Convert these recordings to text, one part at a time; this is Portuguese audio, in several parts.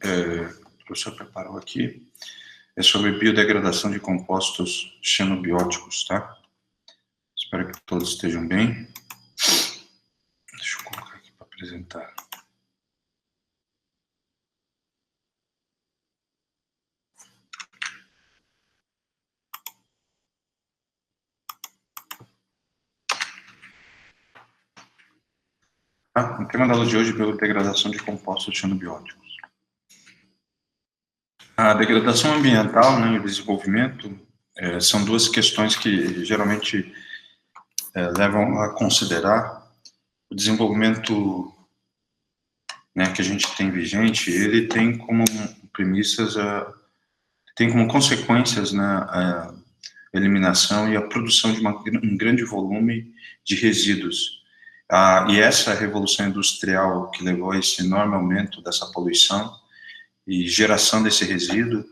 o professor preparou aqui, é sobre biodegradação de compostos xenobióticos, tá? Espero que todos estejam bem. Deixa eu colocar aqui para apresentar. O tema da aula de hoje é biodegradação de compostos xenobióticos. A degradação ambiental, né, e o desenvolvimento são duas questões que geralmente levam a considerar o desenvolvimento, né, que a gente tem vigente. Ele tem como premissas, tem como consequências, né, a eliminação e a produção de um grande volume de resíduos. E essa revolução industrial que levou a esse enorme aumento dessa poluição e geração desse resíduo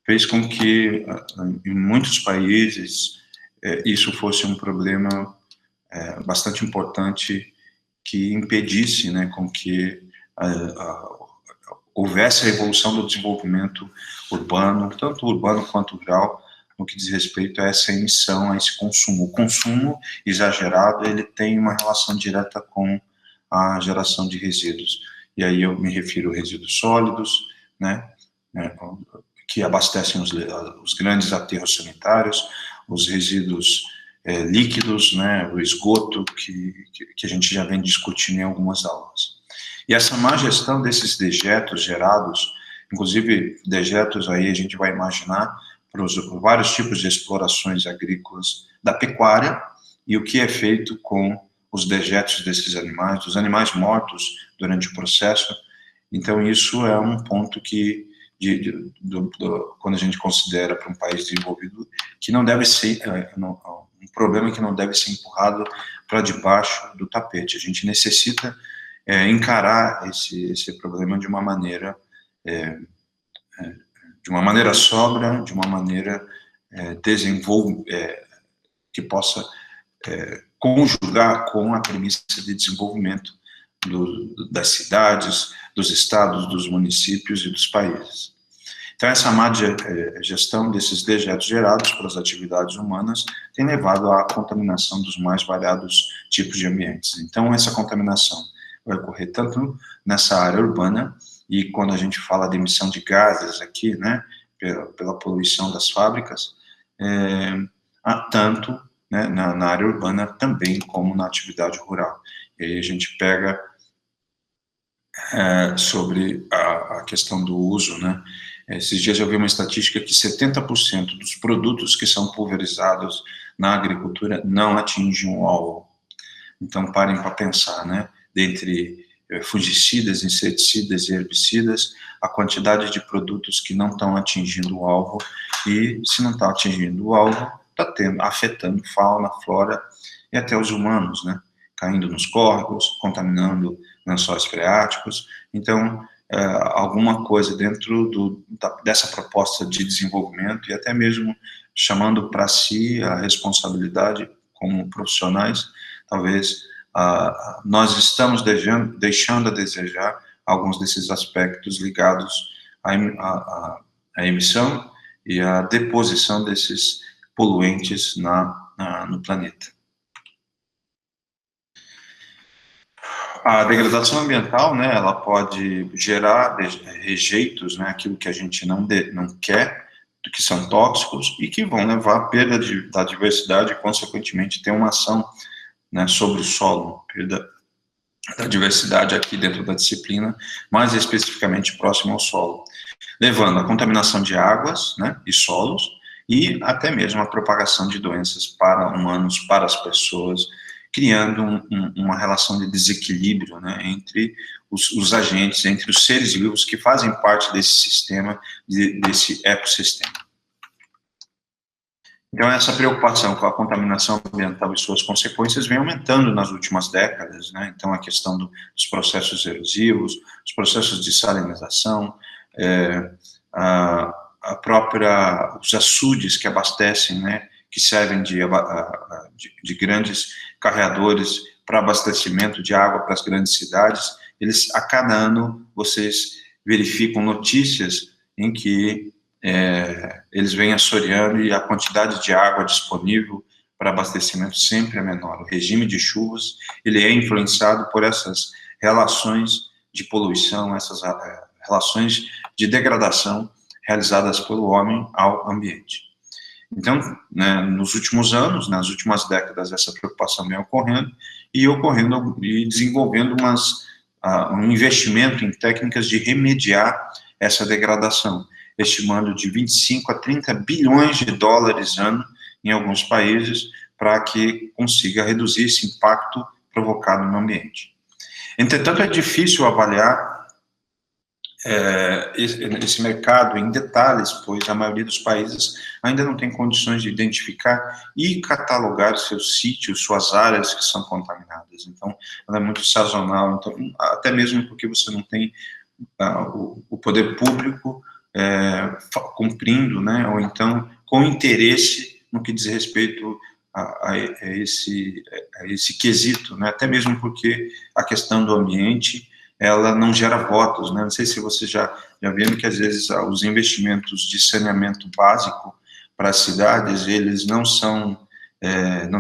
fez com que, em muitos países, isso fosse um problema bastante importante que impedisse, né, com que houvesse a evolução do desenvolvimento urbano, tanto urbano quanto rural, no que diz respeito a essa emissão, a esse consumo. O consumo exagerado, ele tem uma relação direta com a geração de resíduos. E aí eu me refiro a resíduos sólidos, né, que abastecem os grandes aterros sanitários, os resíduos líquidos, né, o esgoto, que a gente já vem discutindo em algumas aulas. E essa má gestão desses dejetos gerados, inclusive dejetos aí a gente vai imaginar para os vários tipos de explorações agrícolas da pecuária, e o que é feito com os dejetos desses animais, dos animais mortos durante o processo. Então isso é um ponto que, quando a gente considera para um país desenvolvido, que não deve ser, um problema que não deve ser empurrado para debaixo do tapete. A gente necessita encarar esse problema de uma maneira sóbria, de uma maneira que possa conjugar com a premissa de desenvolvimento das cidades, dos estados, dos municípios e dos países. Então, essa má gestão desses dejetos gerados pelas atividades humanas tem levado à contaminação dos mais variados tipos de ambientes. Então, essa contaminação vai ocorrer tanto nessa área urbana, e quando a gente fala de emissão de gases aqui, né, pela poluição das fábricas, tanto, né, na área urbana também como na atividade rural. E aí a gente pega sobre a questão do uso, né. Esses dias eu vi uma estatística que 70% dos produtos que são pulverizados na agricultura não atingem o alvo. Então parem para pensar, né, dentre fungicidas, inseticidas e herbicidas, a quantidade de produtos que não estão atingindo o alvo, e se não está atingindo o alvo, está afetando fauna, flora e até os humanos, né, caindo nos córregos, contaminando lençóis freáticos. Então, alguma coisa dentro dessa proposta de desenvolvimento, e até mesmo chamando para si a responsabilidade como profissionais, talvez nós estamos deixando a desejar alguns desses aspectos ligados à emissão e à deposição desses poluentes no planeta. A degradação ambiental, né, ela pode gerar rejeitos, né, aquilo que a gente não quer, que são tóxicos e que vão levar à perda da diversidade e, consequentemente, ter uma ação, né, sobre o solo, perda da diversidade aqui dentro da disciplina, mais especificamente próximo ao solo, levando à contaminação de águas, né, e solos, e até mesmo a propagação de doenças para humanos, para as pessoas, criando uma relação de desequilíbrio, né, entre os agentes, entre os seres vivos que fazem parte desse sistema, desse ecossistema. Então, essa preocupação com a contaminação ambiental e suas consequências vem aumentando nas últimas décadas, né? Então, a questão dos processos erosivos, os processos de salinização, os açudes que abastecem, né, que servem de grandes carreadores para abastecimento de água para as grandes cidades, eles, a cada ano, vocês verificam notícias em que eles vêm assoreando e a quantidade de água disponível para abastecimento sempre é menor. O regime de chuvas, ele é influenciado por essas relações de poluição, essas relações de degradação realizadas pelo homem ao ambiente. Então, né, nos últimos anos, nas últimas décadas, essa preocupação vem ocorrendo e desenvolvendo um investimento em técnicas de remediar essa degradação, estimando de 25 a 30 bilhões de dólares ano em alguns países para que consiga reduzir esse impacto provocado no ambiente. Entretanto, é difícil avaliar esse mercado em detalhes, pois a maioria dos países ainda não tem condições de identificar e catalogar seus sítios, suas áreas que são contaminadas. Então, ela é muito sazonal, então, até mesmo porque você não tem o poder público cumprindo, né, ou então com interesse no que diz respeito a esse quesito, né, até mesmo porque a questão do ambiente ela não gera votos, né? Não sei se você já viram que às vezes os investimentos de saneamento básico para as cidades, eles não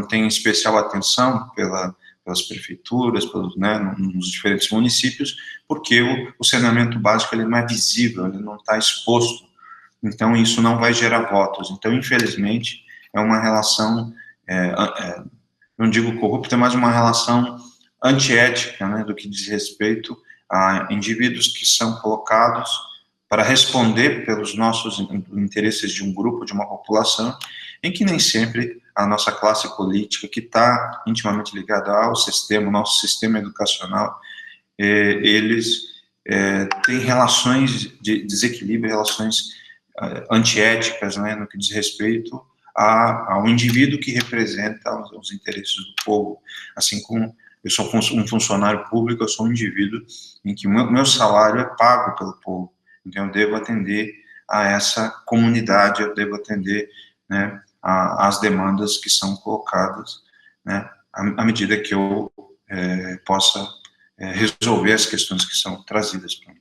têm especial atenção pelas prefeituras, né, nos diferentes municípios, porque o saneamento básico ele não é visível, ele não está exposto, então isso não vai gerar votos. Então, infelizmente, é uma relação, não digo corrupta, mas uma relação antiética, né, do que diz respeito a indivíduos que são colocados para responder pelos nossos interesses de um grupo, de uma população, em que nem sempre a nossa classe política, que está intimamente ligada ao sistema, nosso sistema educacional, eles têm relações de desequilíbrio, relações antiéticas, né, no que diz respeito ao indivíduo que representa os interesses do povo, assim como eu sou um funcionário público, eu sou um indivíduo em que o meu salário é pago pelo povo, então eu devo atender a essa comunidade, eu devo atender, né, as demandas que são colocadas, né, à medida que eu possa resolver as questões que são trazidas para mim.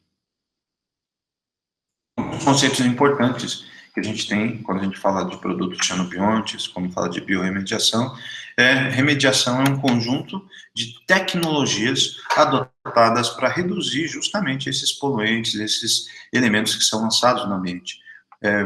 Os conceitos importantes que a gente tem quando a gente fala de produtos xenobiontes, quando fala de biorremediação, remediação é um conjunto de tecnologias adotadas para reduzir justamente esses poluentes, esses elementos que são lançados no ambiente,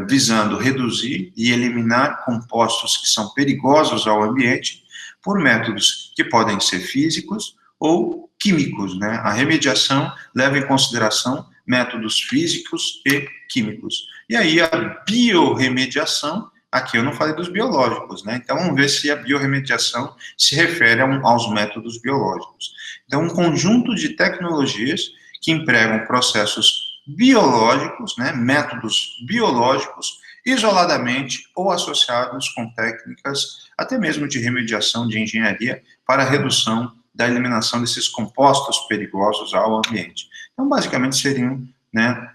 visando reduzir e eliminar compostos que são perigosos ao ambiente por métodos que podem ser físicos ou químicos, né? A remediação leva em consideração métodos físicos e químicos. E aí a biorremediação, aqui eu não falei dos biológicos, né? Então vamos ver se a biorremediação se refere aos métodos biológicos. Então um conjunto de tecnologias que empregam processos biológicos, né, métodos biológicos, isoladamente ou associados com técnicas até mesmo de remediação de engenharia para a redução da eliminação desses compostos perigosos ao ambiente. Então, basicamente, seriam, né,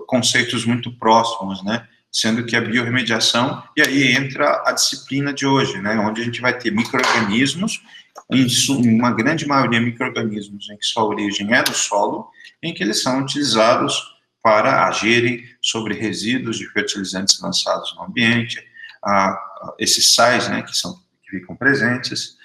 conceitos muito próximos, né, sendo que a biorremediação, e aí entra a disciplina de hoje, né, onde a gente vai ter micro-organismos, em uma grande maioria micro-organismos em que sua origem é do solo, em que eles são utilizados para agirem sobre resíduos de fertilizantes lançados no ambiente, esses sais, né, que ficam presentes,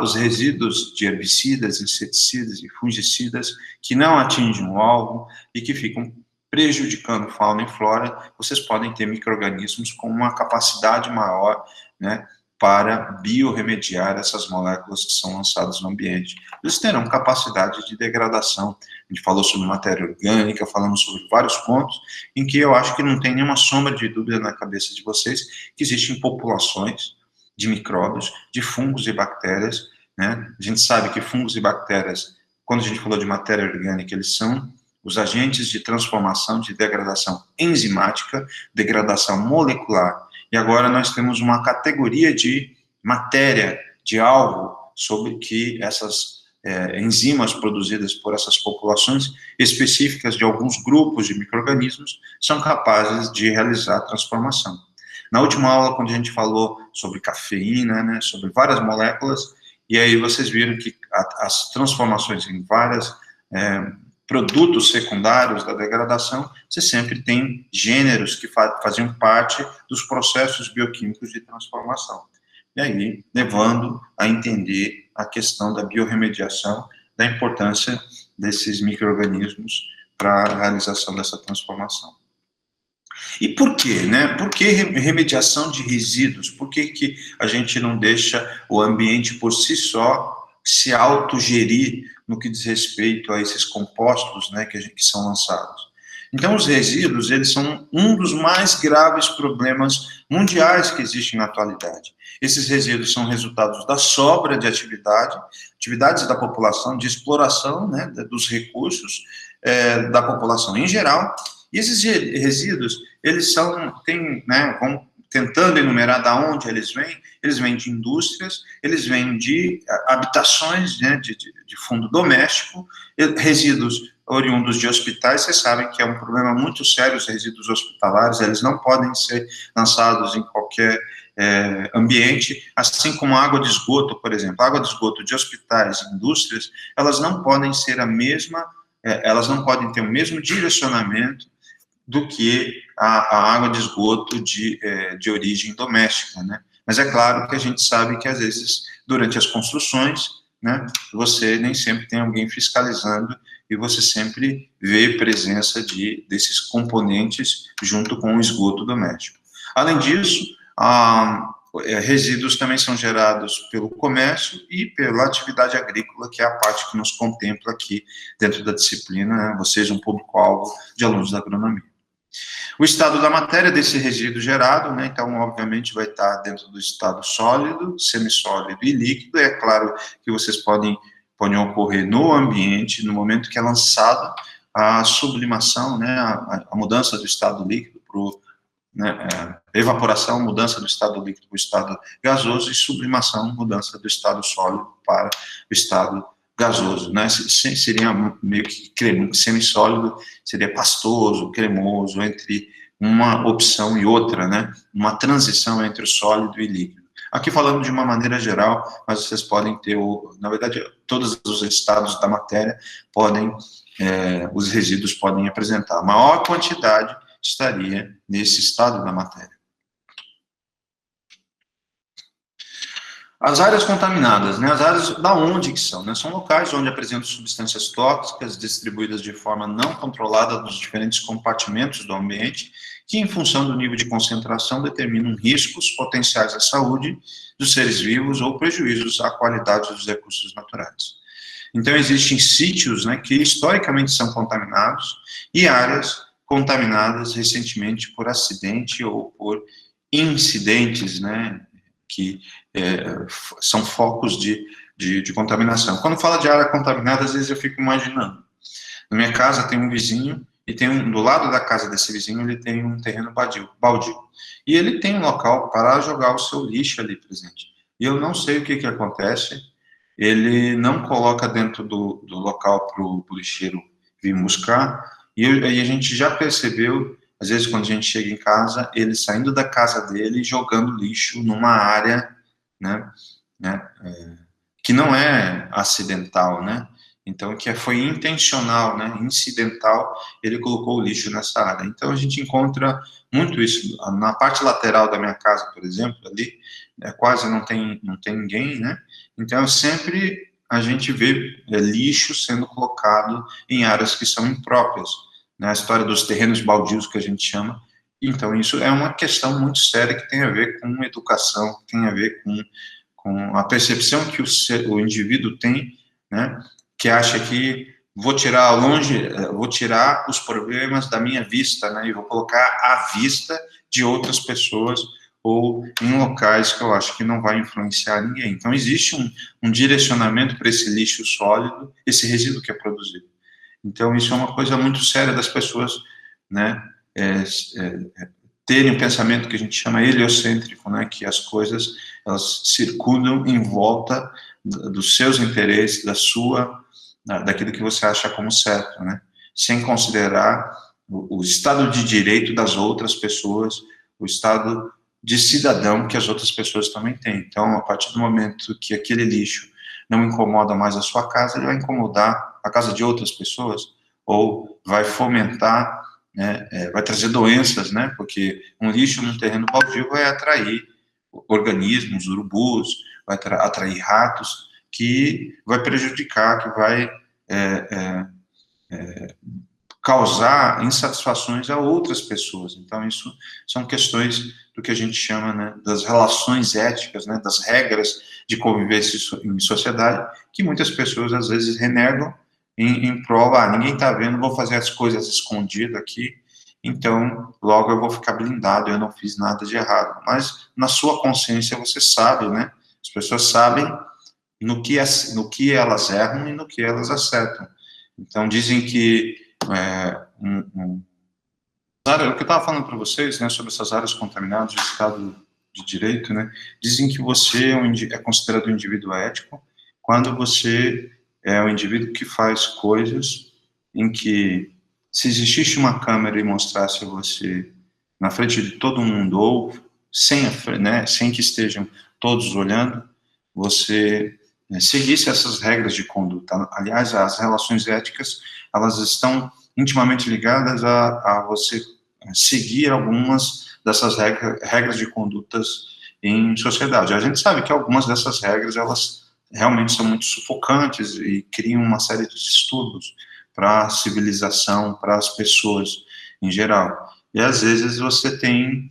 os resíduos de herbicidas, inseticidas e fungicidas que não atingem o alvo e que ficam prejudicando fauna e flora, vocês podem ter micro-organismos com uma capacidade maior, né, para biorremediar essas moléculas que são lançadas no ambiente. Eles terão capacidade de degradação. A gente falou sobre matéria orgânica, falamos sobre vários pontos, em que eu acho que não tem nenhuma sombra de dúvida na cabeça de vocês que existem populações de micróbios, de fungos e bactérias, né? A gente sabe que fungos e bactérias, quando a gente falou de matéria orgânica, eles são os agentes de transformação, de degradação enzimática, degradação molecular. E agora nós temos uma categoria de matéria, de algo, sobre que essas enzimas produzidas por essas populações específicas de alguns grupos de micro-organismos são capazes de realizar a transformação. Na última aula, quando a gente falou sobre cafeína, né, sobre várias moléculas, e aí vocês viram que as transformações em várias produtos secundários da degradação, você sempre tem gêneros que faziam parte dos processos bioquímicos de transformação. E aí, levando a entender a questão da biorremediação, da importância desses micro-organismos para a realização dessa transformação. E por quê, né? Por que remediação de resíduos? Por que a gente não deixa o ambiente por si só se autogerir no que diz respeito a esses compostos, né, que são lançados? Então, os resíduos, eles são um dos mais graves problemas mundiais que existem na atualidade. Esses resíduos são resultados da sobra de atividades da população, de exploração, né, dos recursos da população em geral. E esses resíduos, eles vão tentando enumerar de onde eles vêm de indústrias, eles vêm de habitações, né, de fundo doméstico, resíduos oriundos de hospitais. Vocês sabem que é um problema muito sério os resíduos hospitalares, eles não podem ser lançados em qualquer ambiente, assim como a água de esgoto, por exemplo. A água de esgoto de hospitais e indústrias, elas não podem ser elas não podem ter o mesmo direcionamento do que a água de esgoto de origem doméstica, né? Mas é claro que a gente sabe que, às vezes, durante as construções, né, você nem sempre tem alguém fiscalizando e você sempre vê presença desses componentes junto com o esgoto doméstico. Além disso, resíduos também são gerados pelo comércio e pela atividade agrícola, que é a parte que nos contempla aqui dentro da disciplina, né, vocês, um público-alvo de alunos da agronomia. O estado da matéria desse resíduo gerado, né, então, obviamente, vai estar dentro do estado sólido, semissólido e líquido. É claro que vocês podem ocorrer no ambiente, no momento que é lançado a sublimação, né, a mudança do estado líquido para evaporação, mudança do estado líquido para o estado gasoso, e sublimação, mudança do estado sólido para o estado gasoso, né? Seria meio que semissólido, seria pastoso, cremoso, entre uma opção e outra, né? Uma transição entre o sólido e líquido. Aqui falando de uma maneira geral, mas vocês podem ter, na verdade, todos os estados da matéria os resíduos podem apresentar. A maior quantidade estaria nesse estado da matéria. As áreas contaminadas, né? As áreas da onde que são, né? São locais onde apresentam substâncias tóxicas distribuídas de forma não controlada nos diferentes compartimentos do ambiente, que, em função do nível de concentração, determinam riscos potenciais à saúde dos seres vivos ou prejuízos à qualidade dos recursos naturais. Então, existem sítios, né, que historicamente são contaminados e áreas contaminadas recentemente por acidente ou por incidentes, né, que são focos de contaminação. Quando fala de área contaminada, às vezes eu fico imaginando. Na minha casa tem um vizinho, e do lado da casa desse vizinho, ele tem um terreno baldio. E ele tem um local para jogar o seu lixo ali presente. E eu não sei o que acontece, ele não coloca dentro do local para o lixeiro vir buscar, e a gente já percebeu, às vezes quando a gente chega em casa, ele saindo da casa dele e jogando lixo numa área, né, que não é acidental, né? Então, que foi intencional, né, incidental, ele colocou o lixo nessa área. Então, a gente encontra muito isso. Na parte lateral da minha casa, por exemplo, ali, quase não tem ninguém, né? Então, sempre a gente vê lixo sendo colocado em áreas que são impróprias, né? A história dos terrenos baldios, que a gente chama. Então, isso é uma questão muito séria que tem a ver com educação, que tem a ver com a percepção que o indivíduo tem, né? Que acha que vou tirar os problemas da minha vista, né, e vou colocar à vista de outras pessoas ou em locais que eu acho que não vai influenciar ninguém. Então, existe um direcionamento para esse lixo sólido, esse resíduo que é produzido. Então, isso é uma coisa muito séria das pessoas, né, terem um pensamento que a gente chama heliocêntrico, né, que as coisas, elas circulam em volta dos seus interesses, daquilo que você acha como certo, né? Sem considerar o estado de direito das outras pessoas, o estado de cidadão que as outras pessoas também têm. Então, a partir do momento que aquele lixo não incomoda mais a sua casa, ele vai incomodar a casa de outras pessoas, ou vai fomentar, né, vai trazer doenças, né, porque um lixo num terreno baldio vai atrair organismos, urubus, vai atrair ratos, que vai prejudicar, que vai causar insatisfações a outras pessoas. Então, isso são questões do que a gente chama, né, das relações éticas, né, das regras de convivência em sociedade, que muitas pessoas, às vezes, renegam em prol, ninguém está vendo, vou fazer as coisas escondido aqui, então, logo eu vou ficar blindado, eu não fiz nada de errado. Mas, na sua consciência, você sabe, né, as pessoas sabem no que elas erram e no que elas acertam. Então, dizem que o que eu estava falando para vocês, né, sobre essas áreas contaminadas, o Estado de Direito, né, dizem que você é considerado um indivíduo ético quando você é um indivíduo que faz coisas em que, se existisse uma câmera e mostrasse você na frente de todo mundo, ou sem que estejam todos olhando, você seguisse essas regras de conduta. Aliás, as relações éticas, elas estão intimamente ligadas a você seguir algumas dessas regras de condutas em sociedade. A gente sabe que algumas dessas regras, elas realmente são muito sufocantes e criam uma série de distúrbios para a civilização, para as pessoas em geral. E às vezes você tem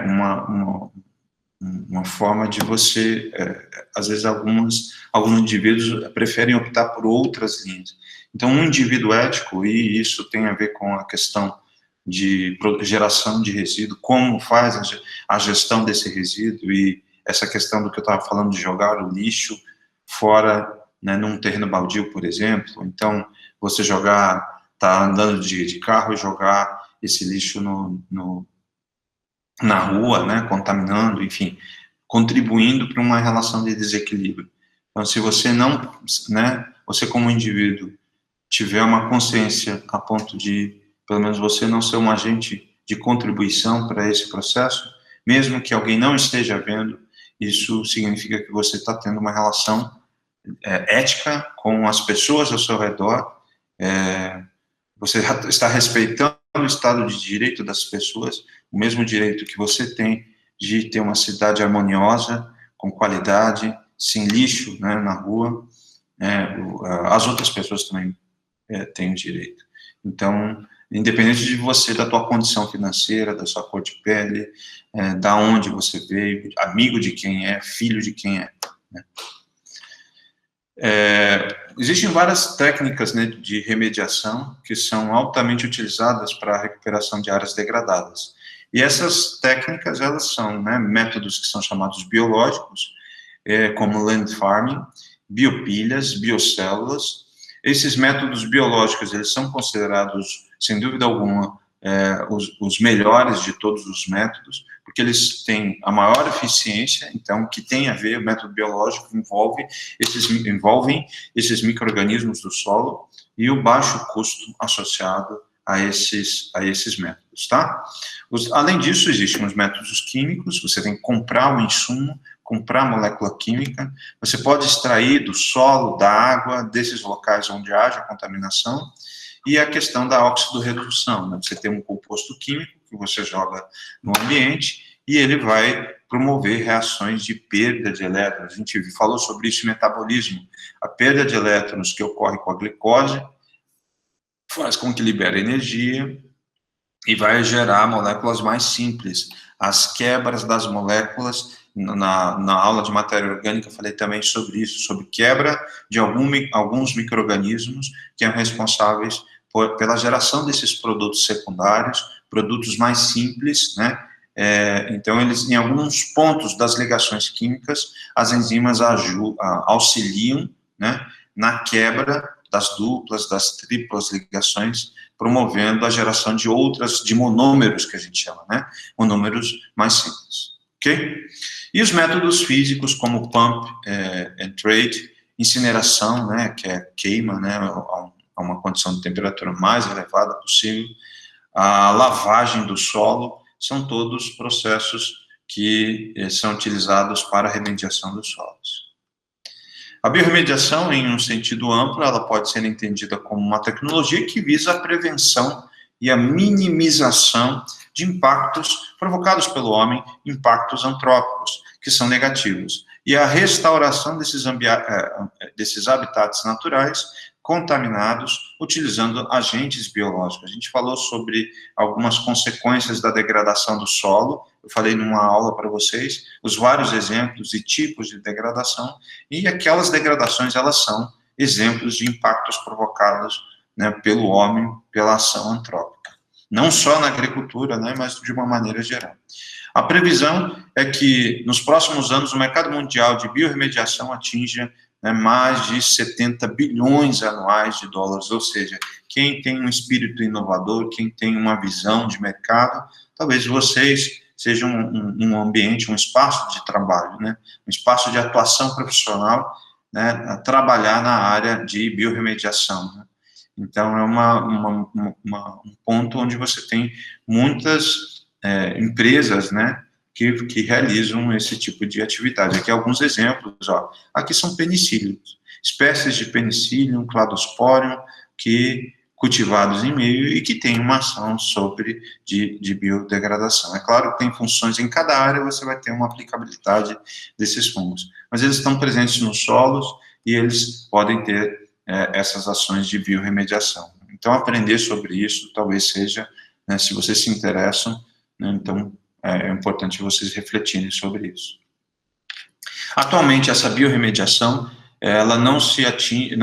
uma forma de você, às vezes alguns indivíduos preferem optar por outras linhas. Então, um indivíduo ético, e isso tem a ver com a questão de geração de resíduo, como faz a gestão desse resíduo, e essa questão do que eu estava falando de jogar o lixo fora, né, num terreno baldio, por exemplo. Então, você tá andando de carro e jogar esse lixo na rua, né, contaminando, enfim, contribuindo para uma relação de desequilíbrio. Então, se você não, né, você como indivíduo tiver uma consciência a ponto de, pelo menos você não ser um agente de contribuição para esse processo, mesmo que alguém não esteja vendo, isso significa que você está tendo uma relação ética com as pessoas ao seu redor, você está respeitando o Estado de Direito das pessoas, o mesmo direito que você tem de ter uma cidade harmoniosa, com qualidade, sem lixo, né, na rua, as outras pessoas também têm direito. Então, independente de você, da tua condição financeira, da sua cor de pele, da onde você veio, amigo de quem é, filho de quem é, né? Existem várias técnicas, né, de remediação que são altamente utilizadas para a recuperação de áreas degradadas. E essas técnicas, elas são, né, métodos que são chamados biológicos, como land farming, biopilhas, biocélulas. Esses métodos biológicos, eles são considerados, sem dúvida alguma, os melhores de todos os métodos, porque eles têm a maior eficiência. Então, o que tem a ver, o método biológico envolvem esses micro-organismos do solo e o baixo custo associado a esses métodos, tá? Além disso, existem os métodos químicos, você tem que comprar o insumo, comprar a molécula química, você pode extrair do solo, da água, desses locais onde haja contaminação, e a questão da oxidorredução, né? Você tem um composto químico que você joga no ambiente e ele vai promover reações de perda de elétrons. A gente falou sobre isso em metabolismo. A perda de elétrons que ocorre com a glicose faz com que libere energia e vai gerar moléculas mais simples. As quebras das moléculas, na aula de matéria orgânica eu falei também sobre isso, sobre quebra de alguns micro-organismos que são responsáveis pela geração desses produtos secundários, produtos mais simples, né? Então, eles, em alguns pontos das ligações químicas, as enzimas auxiliam, né, na quebra das duplas, das triplas ligações, promovendo a geração de monômeros, que a gente chama, né, monômeros mais simples, ok? E os métodos físicos, como pump and trade, incineração, né, que é queima, né, a uma condição de temperatura mais elevada possível, a lavagem do solo, são todos processos que são utilizados para a remediação dos solos. A biorremediação, em um sentido amplo, ela pode ser entendida como uma tecnologia que visa a prevenção e a minimização de impactos provocados pelo homem, impactos antrópicos, que são negativos, e a restauração desses habitats naturais contaminados, utilizando agentes biológicos. A gente falou sobre algumas consequências da degradação do solo, eu falei numa aula para vocês, os vários exemplos e tipos de degradação, e aquelas degradações, elas são exemplos de impactos provocados, né, pelo homem, pela ação antrópica. Não só na agricultura, né, mas de uma maneira geral. A previsão é que, nos próximos anos, o mercado mundial de biorremediação atinja, né, mais de 70 bilhões anuais de dólares, ou seja, quem tem um espírito inovador, quem tem uma visão de mercado, talvez vocês sejam um ambiente, um espaço de trabalho, né, um espaço de atuação profissional, né, a trabalhar na área de biorremediação, né. Então, é um ponto onde você tem muitas empresas, né, que realizam esse tipo de atividade. Aqui alguns exemplos, ó. Aqui são penicílios, espécies de penicillium, cladosporium, que cultivados em meio e que têm uma ação de biodegradação. É claro que tem funções em cada área, você vai ter uma aplicabilidade desses fungos, mas eles estão presentes nos solos e eles podem ter essas ações de biorremediação. Então, aprender sobre isso talvez seja, né, se vocês se interessam, né, então é importante vocês refletirem sobre isso. Atualmente, essa biorremediação, ela não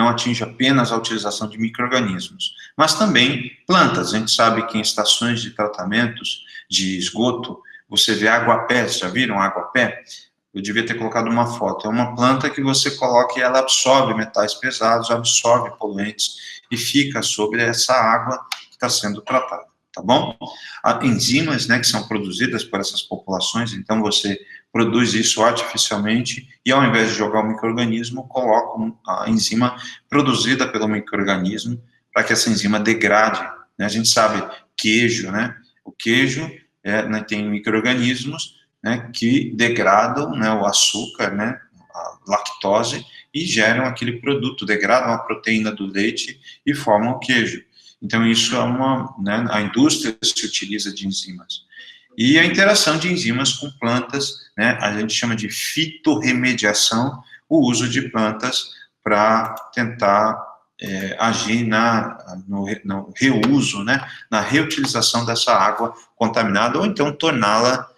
atinge apenas a utilização de micro-organismos, mas também plantas. A gente sabe que em estações de tratamentos de esgoto, você vê água-pé, já viram água-pé? Eu devia ter colocado uma foto. É uma planta que você coloca e ela absorve metais pesados, absorve poluentes e fica sobre essa água que está sendo tratada, tá bom? Há enzimas, né, que são produzidas por essas populações, então você produz isso artificialmente e ao invés de jogar o micro-organismo, coloca a enzima produzida pelo micro-organismo para que essa enzima degrade, né? A gente sabe queijo, né? O queijo né, tem micro-organismos, né, que degradam, né, o açúcar, né, a lactose, e geram aquele produto, degradam a proteína do leite e formam o queijo. Então, isso é né, a indústria se utiliza de enzimas. E a interação de enzimas com plantas, né, a gente chama de fitorremediação, o uso de plantas para tentar agir no reuso, né, na reutilização dessa água contaminada, ou então torná-la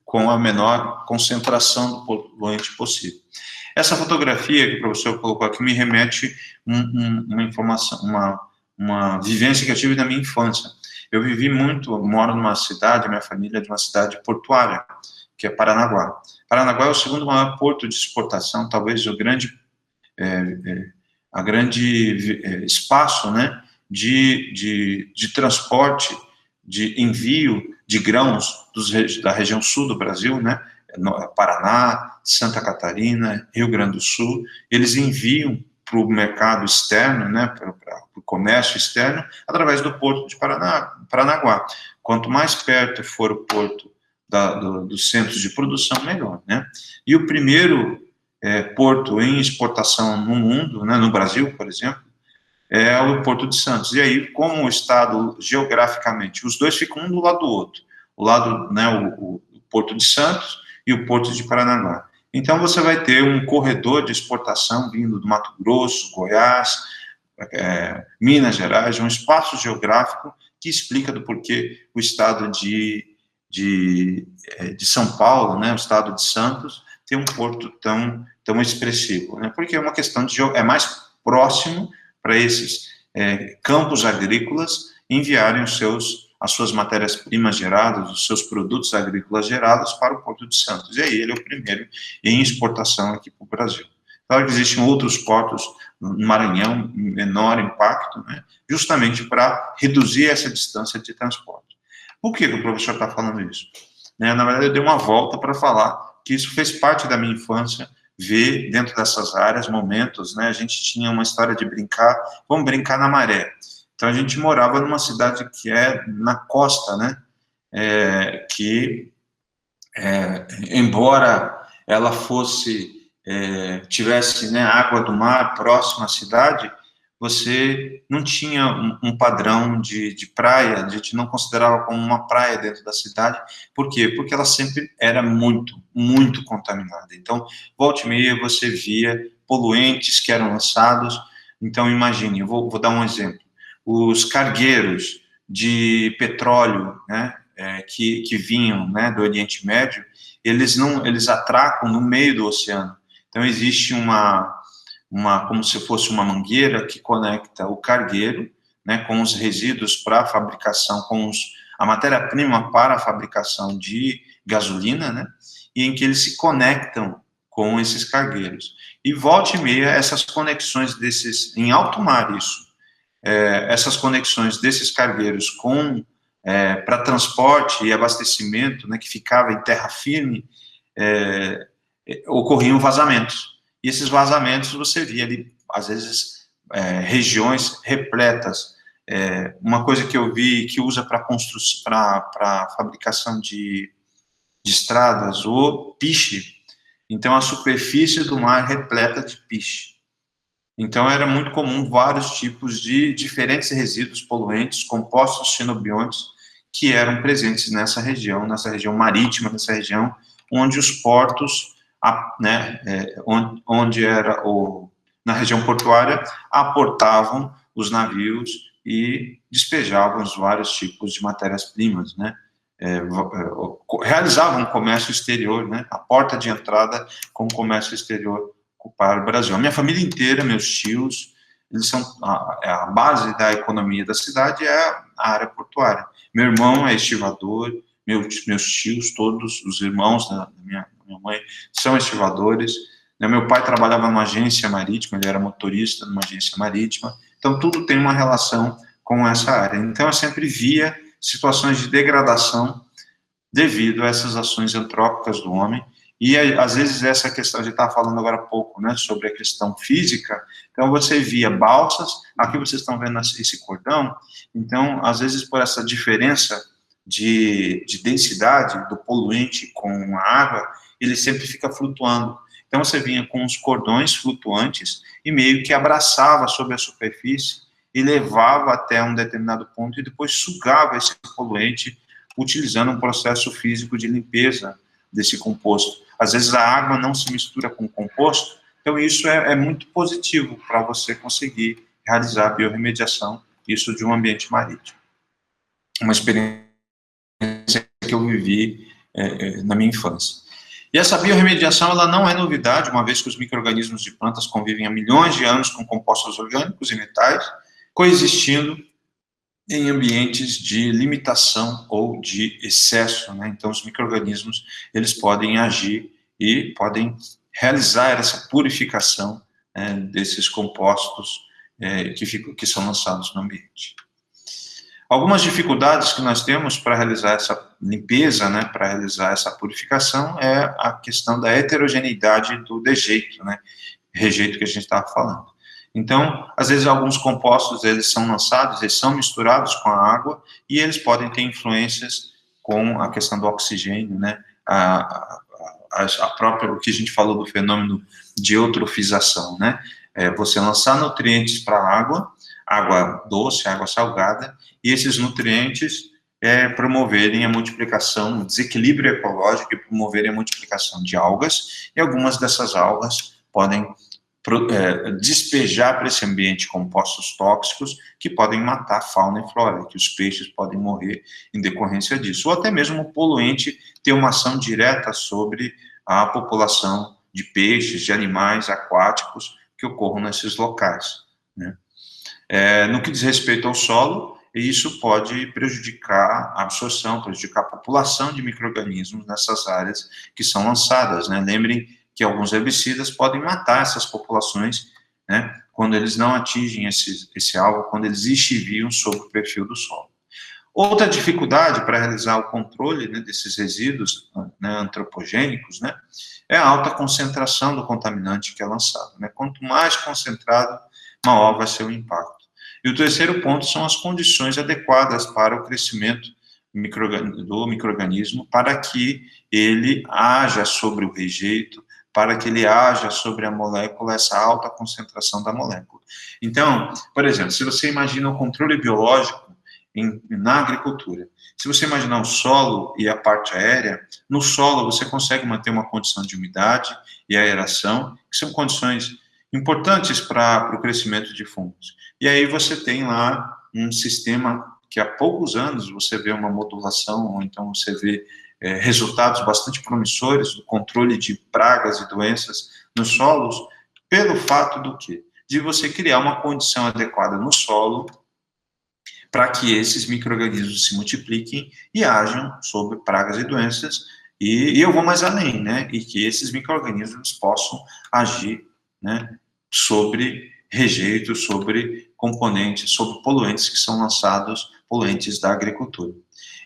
com a menor concentração do poluente possível. Essa fotografia que o professor colocou aqui me remete uma informação, uma vivência que eu tive na minha infância. Eu vivi muito, moro numa cidade, minha família é de uma cidade portuária, que é Paranaguá. Paranaguá é o segundo maior porto de exportação, talvez o grande espaço, né, de transporte, de envio de grãos da região sul do Brasil, né, Paraná, Santa Catarina, Rio Grande do Sul, eles enviam para o mercado externo, né, para o comércio externo, através do porto de Paranaguá. Quanto mais perto for o porto dos centros de produção, melhor, né? E o primeiro porto em exportação no mundo, né, no Brasil, por exemplo, é o Porto de Santos. E aí, como o estado, geograficamente, os dois ficam um do lado do outro. O lado, né, o Porto de Santos e o Porto de Paranaguá. Então, você vai ter um corredor de exportação vindo do Mato Grosso, Goiás, Minas Gerais, um espaço geográfico que explica do porquê o estado de São Paulo, né, o estado de Santos, tem um porto tão expressivo, né, porque é uma questão é mais próximo para esses campos agrícolas enviarem as suas matérias-primas geradas, os seus produtos agrícolas gerados para o Porto de Santos. E aí ele é o primeiro em exportação aqui para o Brasil. Claro que existem outros portos no Maranhão, menor impacto, né, justamente para reduzir essa distância de transporte. Por que o professor está falando isso? Na verdade, eu dei uma volta para falar que isso fez parte da minha infância, ver dentro dessas áreas momentos, né, a gente tinha uma história de vamos brincar na maré. Então, a gente morava numa cidade que é na costa, né, embora ela fosse tivesse, né, água do mar próxima à cidade, você não tinha um padrão de praia, a gente não considerava como uma praia dentro da cidade. Por quê? Porque ela sempre era muito, muito contaminada. Então, volta e meia, você via poluentes que eram lançados. Então, imagine, eu vou dar um exemplo. Os cargueiros de petróleo, né, que vinham, né, do Oriente Médio, eles atracam no meio do oceano. Então, existe como se fosse uma mangueira que conecta o cargueiro, né, com os resíduos para a fabricação, a matéria-prima para a fabricação de gasolina, né, e em que eles se conectam com esses cargueiros. E volta e meia, essas conexões em alto mar, essas conexões desses cargueiros para transporte e abastecimento, né, que ficava em terra firme, ocorriam vazamentos. E esses vazamentos você via ali, às vezes, regiões repletas. Uma coisa que eu vi que usa para fabricação de estradas, o piche. Então, a superfície do mar repleta de piche. Então, era muito comum vários tipos de diferentes resíduos poluentes, compostos xenobiontes, que eram presentes nessa região marítima, nessa região onde os portos, né, onde era na região portuária, aportavam os navios e despejavam os vários tipos de matérias-primas, né, realizavam comércio exterior, né, a porta de entrada com o comércio exterior para o Brasil. A minha família inteira, meus tios, eles são a base da economia da cidade é a área portuária. Meu irmão é estivador, meus tios, todos os irmãos da minha mãe são estivadores. Meu pai trabalhava numa agência marítima, ele era motorista numa agência marítima. Então, tudo tem uma relação com essa área. Então, eu sempre via situações de degradação devido a essas ações antrópicas do homem. E, às vezes, essa questão, a gente estava falando agora há pouco, né, sobre a questão física. Então, você via balsas, aqui vocês estão vendo esse cordão. Então, às vezes, por essa diferença de densidade do poluente com a água, ele sempre fica flutuando. Então, você vinha com os cordões flutuantes e meio que abraçava sobre a superfície e levava até um determinado ponto e depois sugava esse poluente utilizando um processo físico de limpeza desse composto. Às vezes a água não se mistura com o composto, então isso é muito positivo para você conseguir realizar a biorremediação, isso de um ambiente marítimo. Uma experiência que eu vivi na minha infância. E essa biorremediação, ela não é novidade, uma vez que os micro-organismos de plantas convivem há milhões de anos com compostos orgânicos e metais, coexistindo em ambientes de limitação ou de excesso, né? Então, os micro-organismos, eles podem agir e podem realizar essa purificação, né, desses compostos que são lançados no ambiente. Algumas dificuldades que nós temos para realizar essa limpeza, né, para realizar essa purificação, é a questão da heterogeneidade do dejeto, né, rejeito que a gente estava falando. Então, às vezes, alguns compostos, eles são lançados, eles são misturados com a água, e eles podem ter influências com a questão do oxigênio, né, o que a gente falou do fenômeno de eutrofização, né, você lançar nutrientes para a água doce, água salgada, e esses nutrientes promoverem a multiplicação, o desequilíbrio ecológico e promoverem a multiplicação de algas, e algumas dessas algas podem despejar para esse ambiente compostos tóxicos que podem matar fauna e flora, que os peixes podem morrer em decorrência disso, ou até mesmo o poluente ter uma ação direta sobre a população de peixes, de animais aquáticos que ocorram nesses locais, né? No que diz respeito ao solo, isso pode prejudicar a absorção, prejudicar a população de micro-organismos nessas áreas que são lançadas, né? Lembrem que alguns herbicidas podem matar essas populações, né, quando eles não atingem esse alvo, quando eles extraviam sobre o perfil do solo. Outra dificuldade para realizar o controle, né, desses resíduos, né, antropogênicos, né, é a alta concentração do contaminante que é lançado, né? Quanto mais concentrado, maior vai ser o impacto. E o terceiro ponto são as condições adequadas para o crescimento do micro-organismo, para que ele haja sobre o rejeito, para que ele haja sobre a molécula, essa alta concentração da molécula. Então, por exemplo, se você imagina o controle biológico na agricultura, se você imaginar o solo e a parte aérea, no solo você consegue manter uma condição de umidade e aeração, que são condições importantes para o crescimento de fungos. E aí você tem lá um sistema que há poucos anos você vê uma modulação, ou então você vê resultados bastante promissores do controle de pragas e doenças nos solos, pelo fato do quê? De você criar uma condição adequada no solo para que esses micro-organismos se multipliquem e ajam sobre pragas e doenças, e eu vou mais além, né, e que esses micro-organismos possam agir, né, sobre rejeitos, sobre componentes, sobre poluentes que são lançados, poluentes da agricultura.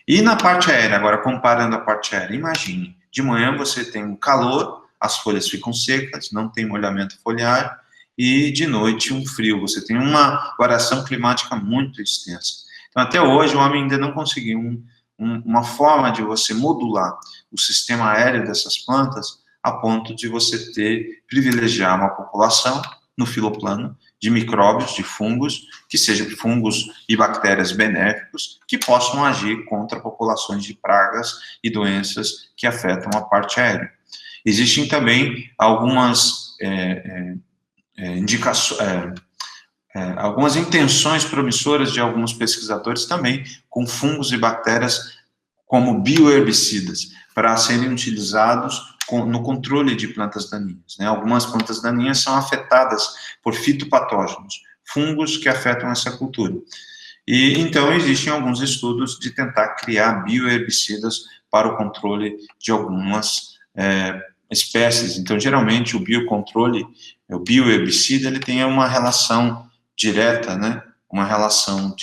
E na parte aérea, agora comparando a parte aérea, imagine, de manhã você tem um calor, as folhas ficam secas, não tem molhamento foliar, e de noite um frio, você tem uma variação climática muito extensa. Então, até hoje, o homem ainda não conseguiu uma forma de você modular o sistema aéreo dessas plantas a ponto de você privilegiar uma população no filoplano de micróbios, de fungos, que sejam fungos e bactérias benéficos, que possam agir contra populações de pragas e doenças que afetam a parte aérea. Existem também algumas algumas intenções promissoras de alguns pesquisadores também, com fungos e bactérias como bioherbicidas, para serem utilizados no controle de plantas daninhas, né? Algumas plantas daninhas são afetadas por fitopatógenos, fungos que afetam essa cultura. E então existem alguns estudos de tentar criar bioherbicidas para o controle de algumas espécies. Então, geralmente, o biocontrole, o bioherbicida, ele tem uma relação direta, né? Uma relação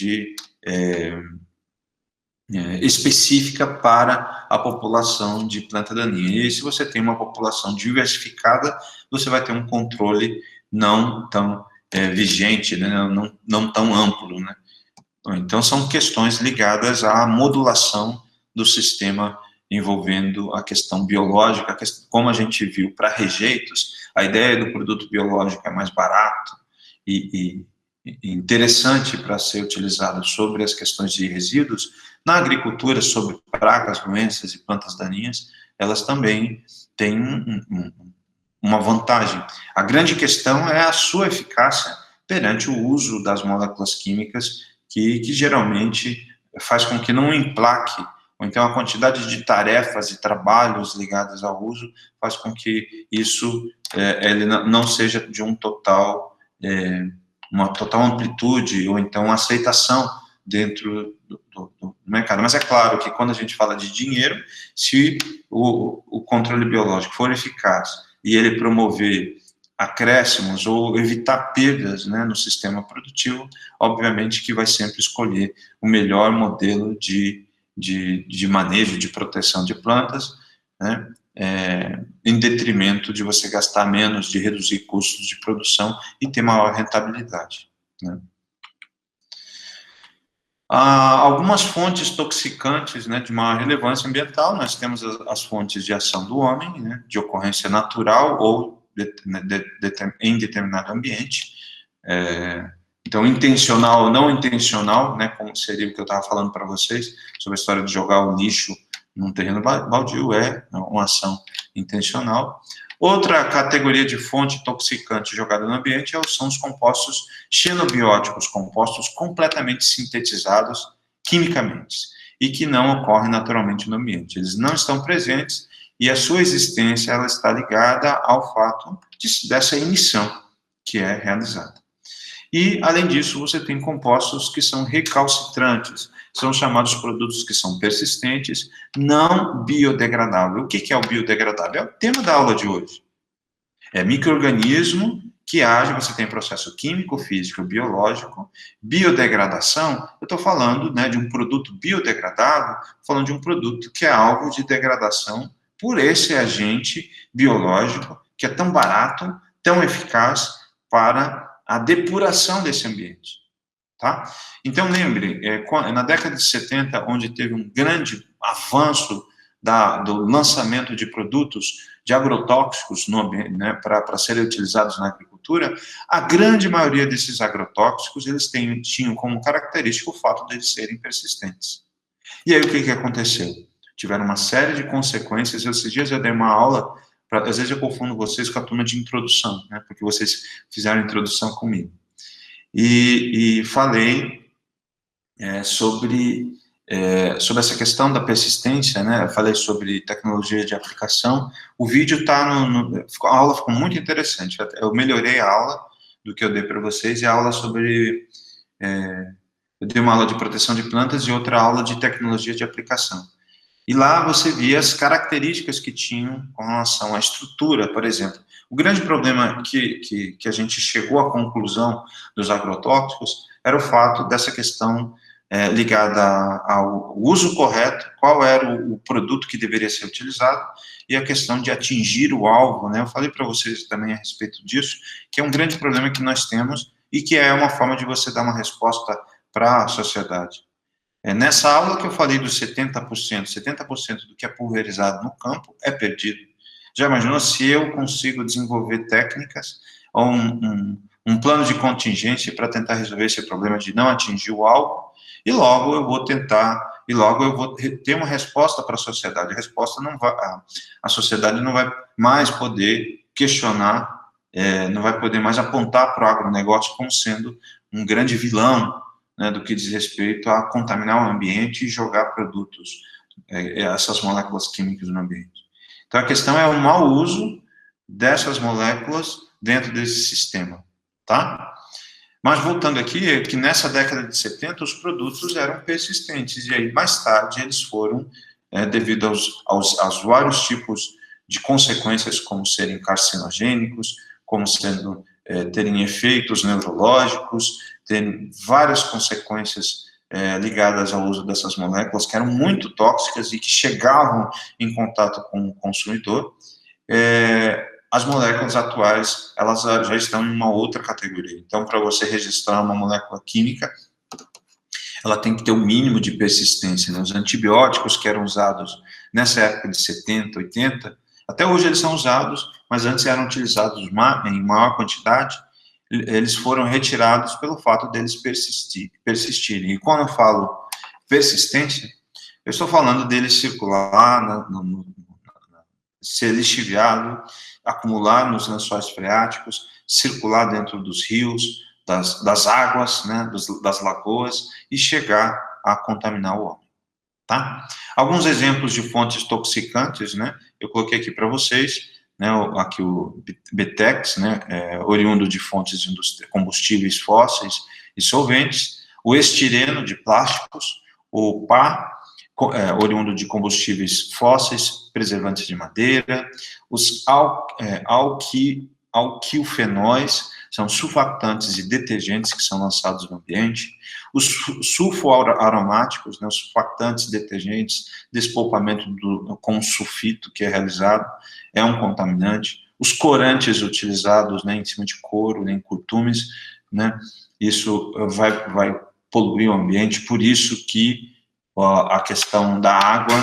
específica para a população de planta daninha. E se você tem uma população diversificada, você vai ter um controle não tão vigente, né? não tão amplo, né? Então, são questões ligadas à modulação do sistema envolvendo a questão biológica, como a gente viu para rejeitos, a ideia do produto biológico é mais barato e interessante para ser utilizado sobre as questões de resíduos. Na agricultura, sobre pragas, doenças e plantas daninhas, elas também têm uma vantagem. A grande questão é a sua eficácia perante o uso das moléculas químicas, que geralmente faz com que não emplaque, ou então a quantidade de tarefas e trabalhos ligados ao uso faz com que isso ele não seja de uma total amplitude, ou então aceitação dentro do mercado. Mas é claro que quando a gente fala de dinheiro, se o controle biológico for eficaz e ele promover acréscimos ou evitar perdas, né, no sistema produtivo, obviamente que vai sempre escolher o melhor modelo de manejo, de proteção de plantas, né, em detrimento de você gastar menos, de reduzir custos de produção e ter maior rentabilidade, né. Algumas fontes toxicantes, né, de maior relevância ambiental, nós temos as fontes de ação do homem, né, de ocorrência natural ou em determinado ambiente, então intencional ou não intencional, né, como seria o que eu estava falando para vocês, sobre a história de jogar o lixo num terreno baldio, é uma ação intencional. Outra categoria de fonte toxicante jogada no ambiente são os compostos xenobióticos, compostos completamente sintetizados quimicamente, e que não ocorrem naturalmente no ambiente. Eles não estão presentes, e a sua existência ela está ligada ao fato dessa emissão que é realizada. E, além disso, você tem compostos que são recalcitrantes, são chamados produtos que são persistentes, não biodegradáveis. O que é o biodegradável? É o tema da aula de hoje. É micro-organismo que age, você tem processo químico, físico, biológico, biodegradação, eu estou falando, né, de um produto biodegradável, falando de um produto que é alvo de degradação por esse agente biológico que é tão barato, tão eficaz para a depuração desse ambiente, tá? Então, lembre, na década de 70, onde teve um grande avanço do lançamento de produtos de agrotóxicos né, para serem utilizados na agricultura, a grande maioria desses agrotóxicos, eles tinham como característica o fato de eles serem persistentes. E aí, o que aconteceu? Tiveram uma série de consequências. Esses dias eu dei uma aula, às vezes eu confundo vocês com a turma de introdução, né, porque vocês fizeram introdução comigo. E falei sobre essa questão da persistência, né? Eu falei sobre tecnologia de aplicação. O vídeo está a aula ficou muito interessante. Eu melhorei a aula do que eu dei para vocês, e a aula sobre... eu dei uma aula de proteção de plantas e outra aula de tecnologia de aplicação. E lá você via as características que tinham com relação à estrutura, por exemplo. O grande problema que a gente chegou à conclusão dos agrotóxicos era o fato dessa questão ligada ao uso correto, qual era o produto que deveria ser utilizado, e a questão de atingir o alvo, né? Eu falei para vocês também a respeito disso, que é um grande problema que nós temos e que é uma forma de você dar uma resposta para a sociedade. Nessa aula que eu falei dos 70% do que é pulverizado no campo é perdido. Já imaginou se eu consigo desenvolver técnicas ou um plano de contingência para tentar resolver esse problema de não atingir o alvo, e logo eu vou ter uma resposta para a sociedade. A sociedade não vai mais poder questionar, não vai poder mais apontar para o agronegócio como sendo um grande vilão, né, do que diz respeito a contaminar o ambiente e jogar produtos, essas moléculas químicas no ambiente. Então, a questão é o mau uso dessas moléculas dentro desse sistema, tá? Mas, voltando aqui, é que nessa década de 70, os produtos eram persistentes, e aí, mais tarde, eles foram, devido aos vários tipos de consequências, como serem carcinogênicos, como terem efeitos neurológicos, tem várias consequências ligadas ao uso dessas moléculas, que eram muito tóxicas e que chegavam em contato com o consumidor. As moléculas atuais, elas já estão em uma outra categoria. Então, para você registrar uma molécula química, ela tem que ter o mínimo de persistência, né? Os antibióticos que eram usados nessa época de 70, 80, até hoje eles são usados, mas antes eram utilizados em maior quantidade. Eles foram retirados pelo fato deles persistirem. E quando eu falo persistência, eu estou falando deles circular, ser lixiviado, acumular nos lençóis freáticos, circular dentro dos rios, das águas, né, das lagoas, e chegar a contaminar o homem. Tá? Alguns exemplos de fontes toxicantes, né, eu coloquei aqui para vocês, né, aqui o Betex, né, oriundo de fontes de combustíveis fósseis e solventes, o estireno de plásticos, o PA, oriundo de combustíveis fósseis, preservantes de madeira, os alquilfenóis, são surfactantes e detergentes que são lançados no ambiente, os sulfoaromáticos, né, os surfactantes, detergentes, despolpamento com sulfito que é realizado, é um contaminante, os corantes utilizados, né, em cima de couro, em curtumes, né, isso vai poluir o ambiente, por isso que a questão da água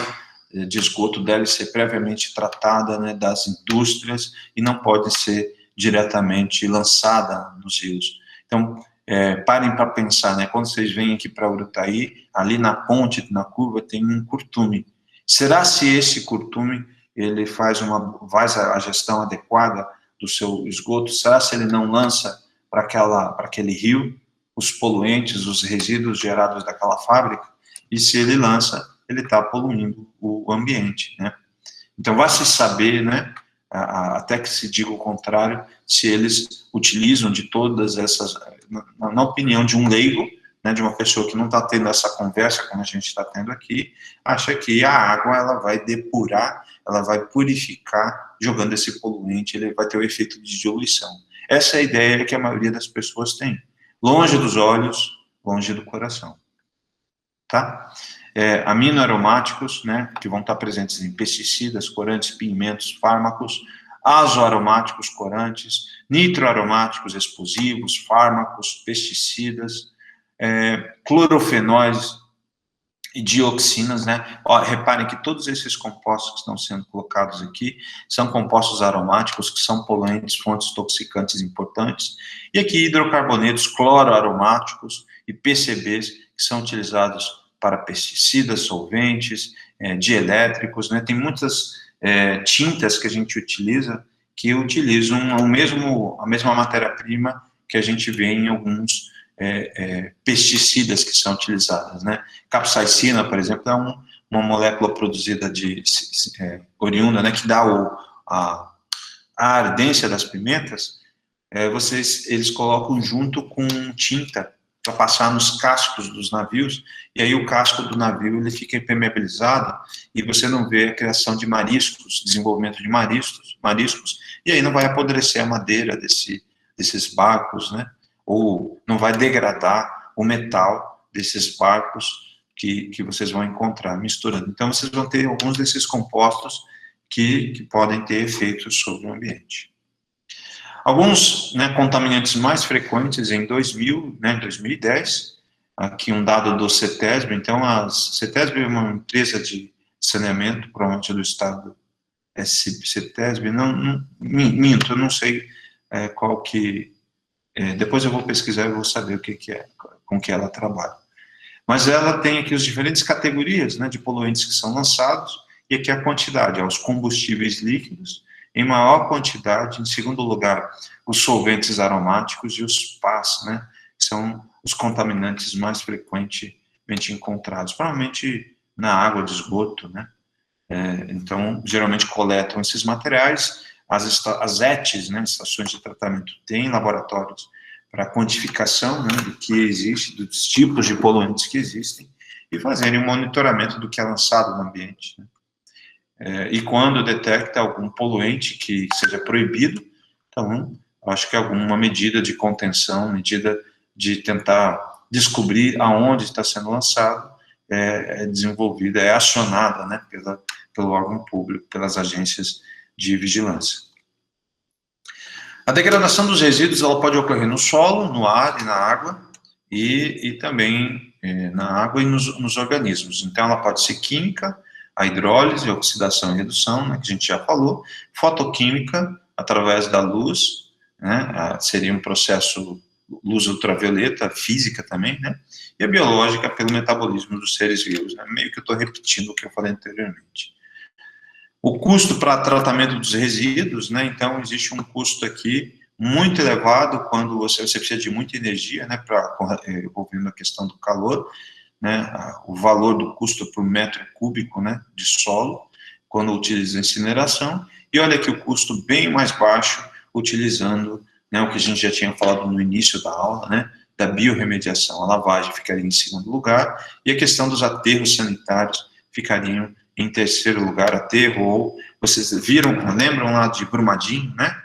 de esgoto deve ser previamente tratada, né, das indústrias, e não pode ser diretamente lançada nos rios. Então, parem para pensar, né, quando vocês vêm aqui para Urutaí, ali na ponte, na curva, tem um curtume. Será se esse curtume, ele faz a gestão adequada do seu esgoto? Será se ele não lança para aquele rio os poluentes, os resíduos gerados daquela fábrica? E se ele lança, ele está poluindo o ambiente, né? Então, vai se saber, né, até que se diga o contrário, se eles utilizam de todas essas, na opinião de um leigo, né, de uma pessoa que não está tendo essa conversa como a gente está tendo aqui, acha que a água ela vai depurar, ela vai purificar, jogando esse poluente, ele vai ter o efeito de diluição. Essa é a ideia que a maioria das pessoas tem. Longe dos olhos, longe do coração. Tá? Aminoaromáticos, né, que vão estar presentes em pesticidas, corantes, pigmentos, fármacos, azoaromáticos, corantes, nitroaromáticos, explosivos, fármacos, pesticidas, clorofenóis, e dioxinas, né? Ó, reparem que todos esses compostos que estão sendo colocados aqui são compostos aromáticos, que são poluentes, fontes toxicantes importantes, e aqui hidrocarbonetos cloroaromáticos e PCBs, que são utilizados para pesticidas, solventes, dielétricos, né? Tem muitas tintas que a gente utiliza que utilizam a mesma matéria-prima que a gente vê em alguns pesticidas que são utilizados, né? Capsaicina, por exemplo, é uma molécula produzida oriunda, né, que dá a ardência das pimentas. Eles colocam junto com tinta para passar nos cascos dos navios, e aí o casco do navio ele fica impermeabilizado e você não vê a criação de mariscos, desenvolvimento de mariscos, e aí não vai apodrecer a madeira desses barcos, né? Ou não vai degradar o metal desses barcos que vocês vão encontrar misturando. Então, vocês vão ter alguns desses compostos que podem ter efeitos sobre o ambiente. Alguns, né, contaminantes mais frequentes em 2010, aqui um dado do CETESB. Então, a CETESB é uma empresa de saneamento, provavelmente do estado, CETESB, minto, eu não sei qual que... depois eu vou pesquisar e vou saber o que é, com que ela trabalha. Mas ela tem aqui as diferentes categorias, né, de poluentes que são lançados, e aqui a quantidade, os combustíveis líquidos, em maior quantidade, em segundo lugar, os solventes aromáticos e os PAS, né, que são os contaminantes mais frequentemente encontrados, provavelmente na água de esgoto, né. Então, geralmente coletam esses materiais, as ETs, né, estações de tratamento, têm laboratórios para quantificação, né, do que existe, dos tipos de poluentes que existem, e fazerem um monitoramento do que é lançado no ambiente, né. E quando detecta algum poluente que seja proibido, então, acho que alguma medida de contenção, medida de tentar descobrir aonde está sendo lançado, desenvolvida, acionada, né, pelo órgão público, pelas agências de vigilância. A degradação dos resíduos ela pode ocorrer no solo, no ar e na água, e também na água e nos organismos. Então, ela pode ser química, a hidrólise, a oxidação e redução, né, que a gente já falou, fotoquímica, através da luz, né, seria um processo luz ultravioleta, física também, né, e a biológica pelo metabolismo dos seres vivos, né, meio que eu estou repetindo o que eu falei anteriormente. O custo para tratamento dos resíduos, né, então existe um custo aqui muito elevado quando você precisa de muita energia, né, envolvendo a questão do calor, né, o valor do custo por metro cúbico, né, de solo, quando utiliza incineração, e olha aqui o custo bem mais baixo, utilizando, né, o que a gente já tinha falado no início da aula, né, da biorremediação. A lavagem ficaria em segundo lugar, e a questão dos aterros sanitários ficariam em terceiro lugar, aterro, ou vocês lembram lá de Brumadinho, né?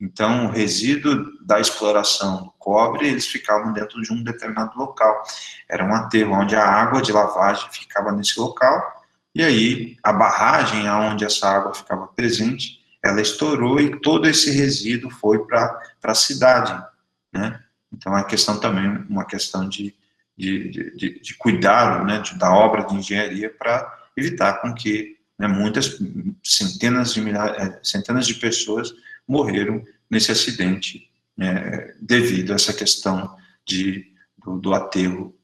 Então, o resíduo da exploração do cobre, eles ficavam dentro de um determinado local. Era um aterro onde a água de lavagem ficava nesse local, e aí a barragem onde essa água ficava presente, ela estourou e todo esse resíduo foi para a cidade, né? Então, é questão também, uma questão de cuidado, né, da obra de engenharia para evitar com que, né, centenas de pessoas morreram nesse acidente devido a essa questão do aterro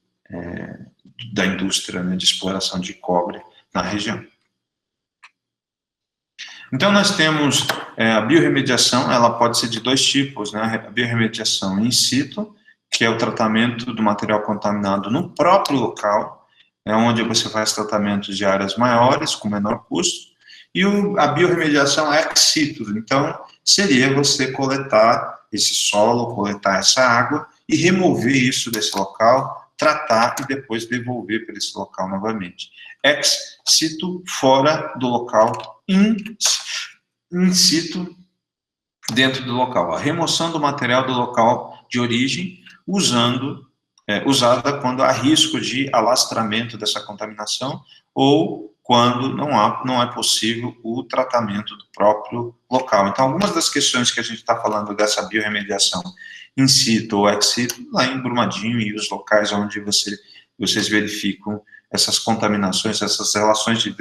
da indústria, né, de exploração de cobre na região. Então, nós temos a biorremediação, ela pode ser de dois tipos, né, a biorremediação in situ, que é o tratamento do material contaminado no próprio local, onde você faz tratamentos de áreas maiores, com menor custo, e a biorremediação ex situ, então, seria você coletar esse solo, coletar essa água, e remover isso desse local, tratar e depois devolver para esse local novamente. Ex situ, fora do local, in situ, dentro do local. A remoção do material do local de origem, usada quando há risco de alastramento dessa contaminação ou quando não é possível o tratamento do próprio local. Então, algumas das questões que a gente está falando dessa biorremediação in situ ou ex situ, lá em Brumadinho e os locais onde vocês verificam essas contaminações, essas relações de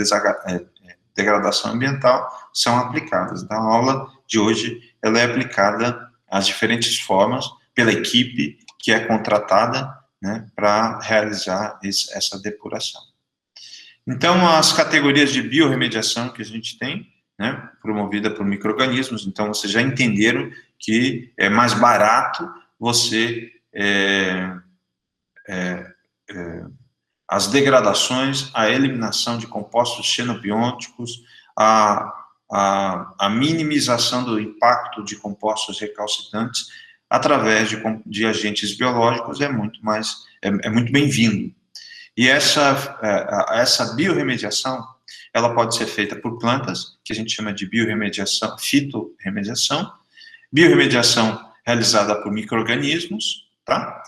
degradação ambiental são aplicadas. Então, a aula de hoje ela é aplicada às diferentes formas pela equipe que é contratada, né, para realizar essa depuração. Então, as categorias de biorremediação que a gente tem, né, promovida por micro-organismos, então vocês já entenderam que é mais barato você as degradações, a eliminação de compostos xenobióticos, a minimização do impacto de compostos recalcitrantes através de agentes biológicos é muito bem-vindo. E essa biorremediação, ela pode ser feita por plantas, que a gente chama de biorremediação, fitorremediação, biorremediação realizada por micro-organismos, tá?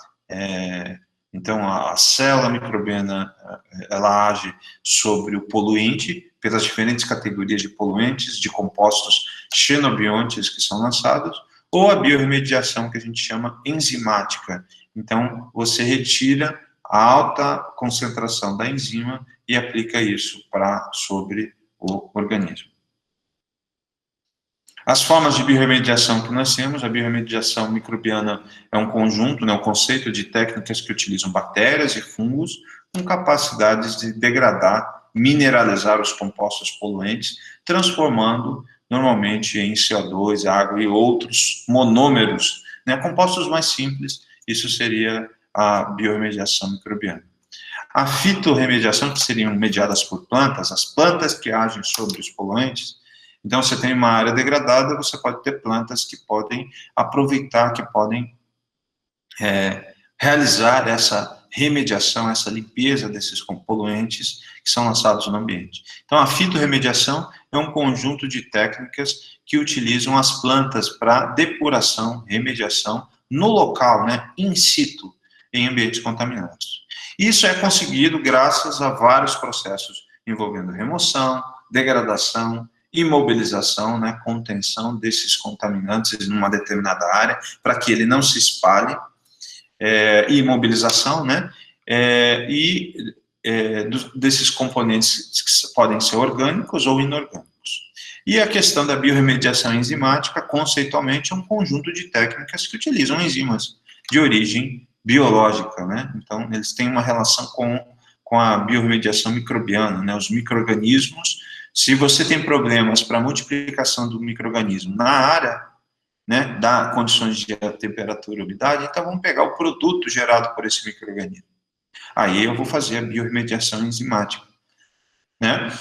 Então, a célula microbiana, ela age sobre o poluente, pelas diferentes categorias de poluentes, de compostos xenobiontes que são lançados, ou a biorremediação, que a gente chama enzimática. Então, você retira a alta concentração da enzima e aplica isso sobre o organismo. As formas de biorremediação que nós temos, a biorremediação microbiana é um conjunto, né, um conceito de técnicas que utilizam bactérias e fungos com capacidades de degradar, mineralizar os compostos poluentes, transformando normalmente em CO2, água e outros monômeros, né, compostos mais simples. Isso seria a biorremediação microbiana. A fitorremediação, que seriam mediadas por plantas, as plantas que agem sobre os poluentes. Então, você tem uma área degradada, você pode ter plantas que podem aproveitar, que podem realizar essa remediação, essa limpeza desses poluentes que são lançados no ambiente. Então, a fitorremediação é um conjunto de técnicas que utilizam as plantas para depuração, remediação, no local, né, in situ, em ambientes contaminados. Isso é conseguido graças a vários processos envolvendo remoção, degradação, imobilização, né, contenção desses contaminantes numa determinada área, para que ele não se espalhe, e imobilização, né, desses componentes que podem ser orgânicos ou inorgânicos. E a questão da biorremediação enzimática, conceitualmente, é um conjunto de técnicas que utilizam enzimas de origem biológica, né, então eles têm uma relação com a biorremediação microbiana, né, os micro-organismos. Se você tem problemas para a multiplicação do micro-organismo na área, né, dá condições de temperatura e umidade, então vamos pegar o produto gerado por esse micro-organismo. Aí eu vou fazer a biorremediação enzimática, né,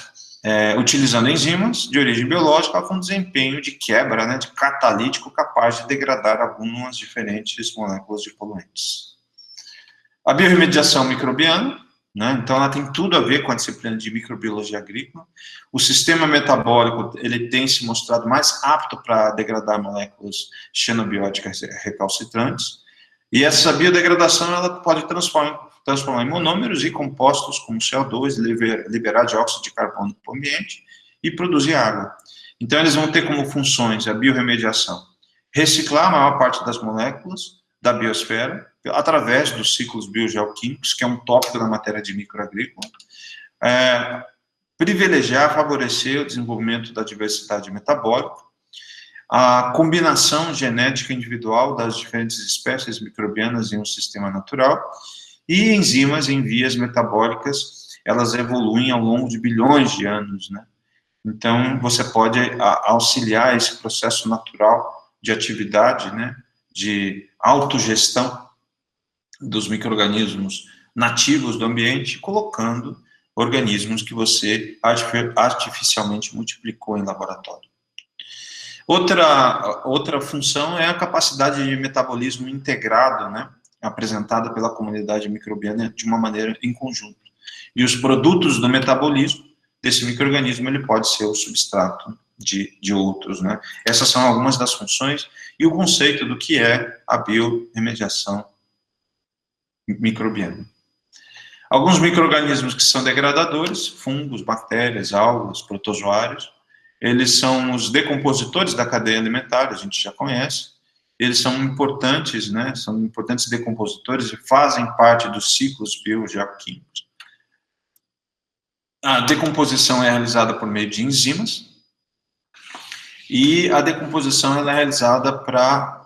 utilizando enzimas de origem biológica com desempenho de quebra, né, de catalítico capaz de degradar algumas diferentes moléculas de poluentes. A biorremediação microbiana, né, então ela tem tudo a ver com a disciplina de microbiologia agrícola. O sistema metabólico, ele tem se mostrado mais apto para degradar moléculas xenobióticas recalcitrantes, e essa biodegradação ela pode transformar em monômeros e compostos como CO2, liberar dióxido de carbono para o ambiente e produzir água. Então eles vão ter como funções a biorremediação, reciclar a maior parte das moléculas da biosfera, através dos ciclos biogeoquímicos, que é um tópico da matéria de microagrícola, privilegiar, favorecer o desenvolvimento da diversidade metabólica, a combinação genética individual das diferentes espécies microbianas em um sistema natural, e enzimas em vias metabólicas, elas evoluem ao longo de bilhões de anos, né? Então, você pode auxiliar esse processo natural de atividade, né, de autogestão dos micro-organismos nativos do ambiente, colocando organismos que você artificialmente multiplicou em laboratório. Outra função é a capacidade de metabolismo integrado, né, apresentada pela comunidade microbiana de uma maneira em conjunto. E os produtos do metabolismo desse micro-organismo, ele pode ser o substrato de outros, né. Essas são algumas das funções e o conceito do que é a biorremediação microbiana. Alguns micro-organismos que são degradadores, fungos, bactérias, algas, protozoários, eles são os decompositores da cadeia alimentar, a gente já conhece, eles são importantes, né, são importantes decompositores e fazem parte dos ciclos biogeoquímicos. A decomposição é realizada por meio de enzimas, e a decomposição ela é realizada para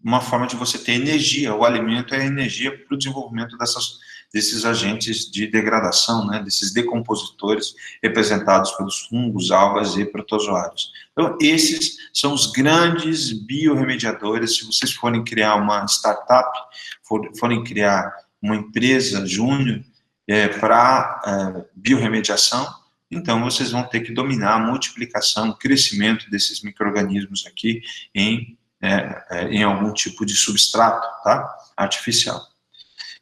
uma forma de você ter energia. O alimento é energia para o desenvolvimento desses agentes de degradação, né, desses decompositores representados pelos fungos, algas e protozoários. Então, esses são os grandes biorremediadores. Se vocês forem criar uma startup, forem criar uma empresa júnior para biorremediação, então vocês vão ter que dominar a multiplicação, o crescimento desses micro-organismos aqui em algum tipo de substrato, tá? Artificial.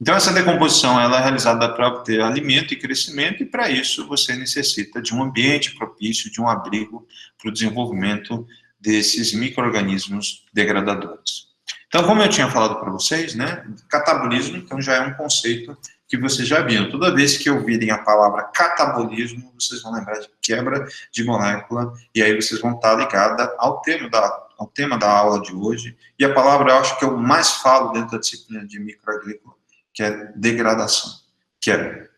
Então, essa decomposição ela é realizada para obter alimento e crescimento, e para isso você necessita de um ambiente propício, de um abrigo para o desenvolvimento desses micro-organismos degradadores. Então, como eu tinha falado para vocês, né, catabolismo então, já é um conceito que vocês já viram. Toda vez que ouvirem a palavra catabolismo, vocês vão lembrar de quebra de molécula, e aí vocês vão estar ligados ao tema da aula de hoje, e a palavra eu acho que eu mais falo dentro da disciplina de microagrícola, que é degradação, quebra.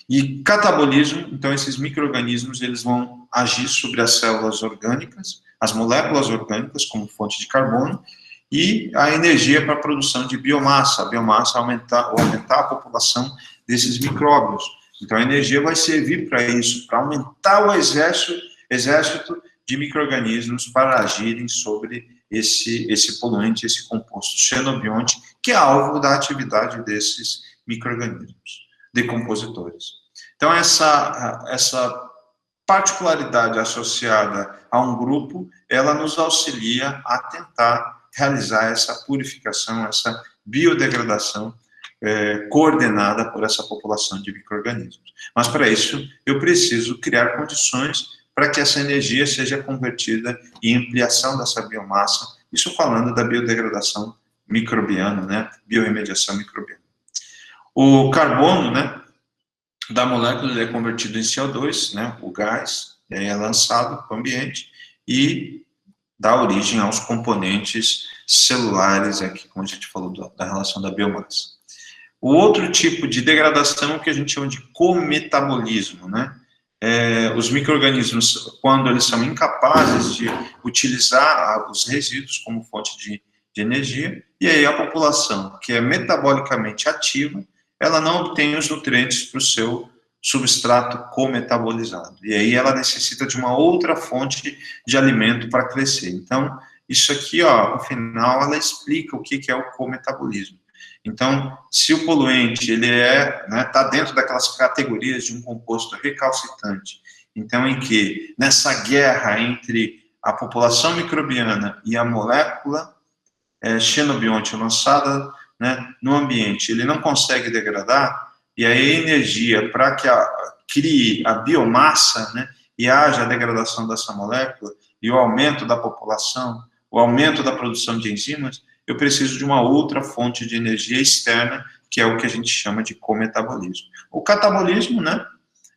E catabolismo, então esses micro-organismos eles vão agir sobre as células orgânicas, as moléculas orgânicas como fonte de carbono, e a energia para a produção de biomassa. A biomassa aumentar a população desses micróbios. Então a energia vai servir para isso, para aumentar o exército de micro-organismos para agirem sobre esse poluente, esse composto xenobionte, que é alvo da atividade desses micro-organismos decompositores. Então, essa particularidade associada a um grupo, ela nos auxilia a tentar realizar essa purificação, essa biodegradação coordenada por essa população de micro-organismos. Mas, para isso, eu preciso criar condições para que essa energia seja convertida em ampliação dessa biomassa, isso falando da biodegradação microbiana, né, biorremediação microbiana. O carbono, né, da molécula ele é convertido em CO2, né, o gás, e aí é lançado para o ambiente e dá origem aos componentes celulares, aqui, como a gente falou da relação da biomassa. O outro tipo de degradação é o que a gente chama de cometabolismo, né? Os micro-organismos, quando eles são incapazes de utilizar os resíduos como fonte de energia, e aí a população, que é metabolicamente ativa, ela não obtém os nutrientes para o seu substrato cometabolizado. E aí ela necessita de uma outra fonte de alimento para crescer. Então, isso aqui, ó, no final, ela explica o que é o cometabolismo. Então, se o poluente ele tá dentro daquelas categorias de um composto recalcitrante, então em que nessa guerra entre a população microbiana e a molécula xenobionte lançada, né, no ambiente, ele não consegue degradar, e aí a energia para que crie a biomassa, né, e haja a degradação dessa molécula, e o aumento da população, o aumento da produção de enzimas, eu preciso de uma outra fonte de energia externa, que é o que a gente chama de cometabolismo. O catabolismo, né,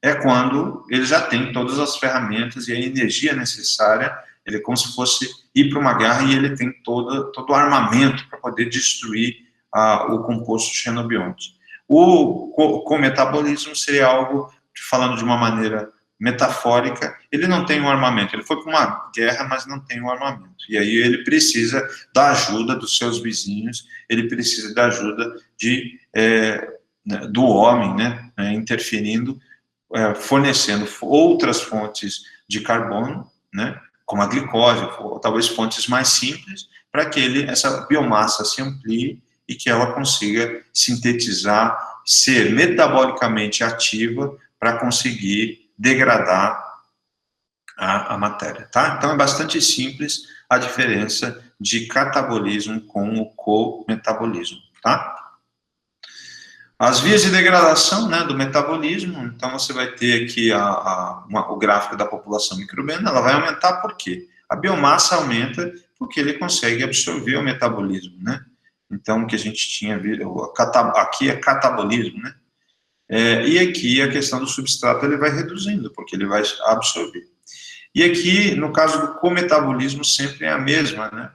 é quando ele já tem todas as ferramentas e a energia necessária, ele é como se fosse ir para uma guerra e ele tem todo o armamento para poder destruir o composto xenobionte. O cometabolismo seria algo, falando de uma maneira metafórica, ele não tem um armamento, ele foi para uma guerra, mas não tem um armamento, e aí ele precisa da ajuda dos seus vizinhos, ele precisa da ajuda do homem, né, interferindo, fornecendo outras fontes de carbono, né, como a glicose, ou talvez fontes mais simples, para que essa biomassa se amplie e que ela consiga sintetizar, ser metabolicamente ativa para conseguir degradar a matéria, tá? Então é bastante simples a diferença de catabolismo com o cometabolismo, tá? As vias de degradação, né, do metabolismo, então você vai ter aqui o gráfico da população microbiana, ela vai aumentar por quê? A biomassa aumenta porque ele consegue absorver o metabolismo, né? Então, o que a gente tinha visto, aqui é catabolismo, né? E aqui a questão do substrato ele vai reduzindo, porque ele vai absorver. E aqui, no caso do cometabolismo, sempre é a mesma, né?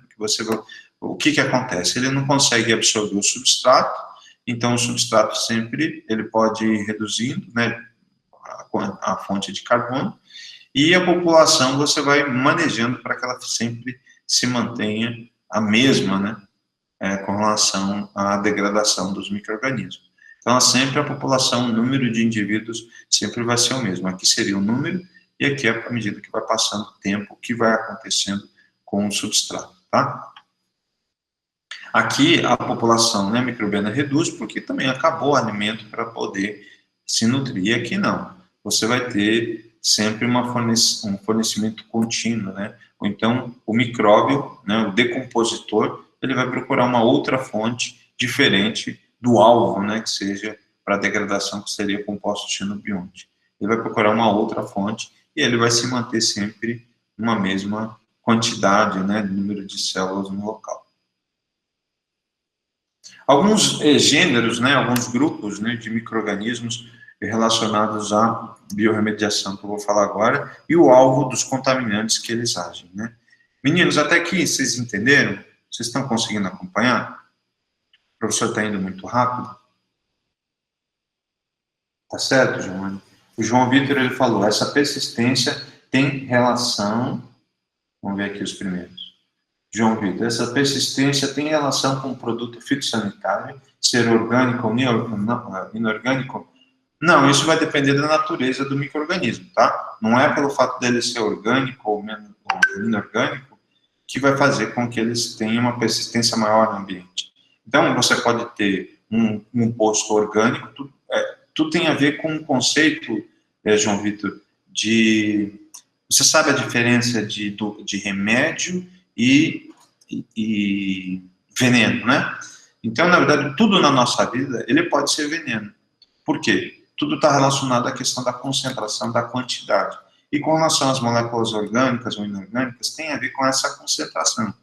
O que acontece? Ele não consegue absorver o substrato, então o substrato sempre ele pode ir reduzindo, né? a fonte de carbono, e a população você vai manejando para que ela sempre se mantenha a mesma, né, com relação à degradação dos micro-organismos. Então, sempre a população, o número de indivíduos sempre vai ser o mesmo. Aqui seria o número, e aqui é à medida que vai passando o tempo, o que vai acontecendo com o substrato, tá? Aqui a população, né, microbiana reduz, porque também acabou o alimento para poder se nutrir. Aqui não. Você vai ter sempre um fornecimento contínuo, né? Ou então o micróbio, né, o decompositor, ele vai procurar uma outra fonte diferente do alvo, né, que seja para degradação, que seria composto xenobionte. Ele vai procurar uma outra fonte e ele vai se manter sempre uma mesma quantidade, né, de número de células no local. Alguns gêneros, né, alguns grupos, né, de micro-organismos relacionados à biorremediação, que eu vou falar agora, e o alvo dos contaminantes que eles agem, né. Meninos, até aqui vocês entenderam? Vocês estão conseguindo acompanhar? O professor está indo muito rápido? Tá certo, João? O João Vitor, ele falou, essa persistência tem relação, vamos ver aqui os primeiros. João Vitor, essa persistência tem relação com o produto fitossanitário, ser orgânico ou inorgânico? Não, isso vai depender da natureza do micro-organismo, tá? Não é pelo fato dele ser orgânico ou inorgânico que vai fazer com que eles tenham uma persistência maior no ambiente. Então, você pode ter um composto orgânico, tudo tem a ver com o conceito, João Vitor, de... Você sabe a diferença de remédio e veneno, né? Então, na verdade, tudo na nossa vida, ele pode ser veneno. Por quê? Tudo está relacionado à questão da concentração, da quantidade. E com relação às moléculas orgânicas ou inorgânicas, tem a ver com essa concentração.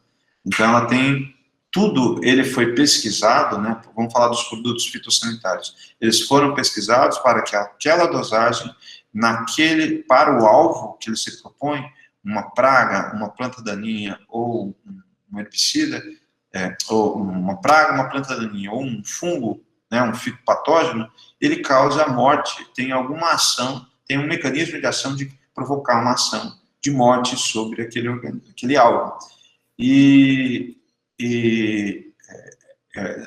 Então, ela tem... Tudo, ele foi pesquisado, né? Vamos falar dos produtos fitossanitários. Eles foram pesquisados para que aquela dosagem, para o alvo que ele se propõe, uma praga, uma planta daninha ou um herbicida, ou uma praga, uma planta daninha ou um fungo, né, um fitopatógeno, ele causa a morte, tem alguma ação, tem um mecanismo de ação de provocar uma ação de morte sobre aquele alvo.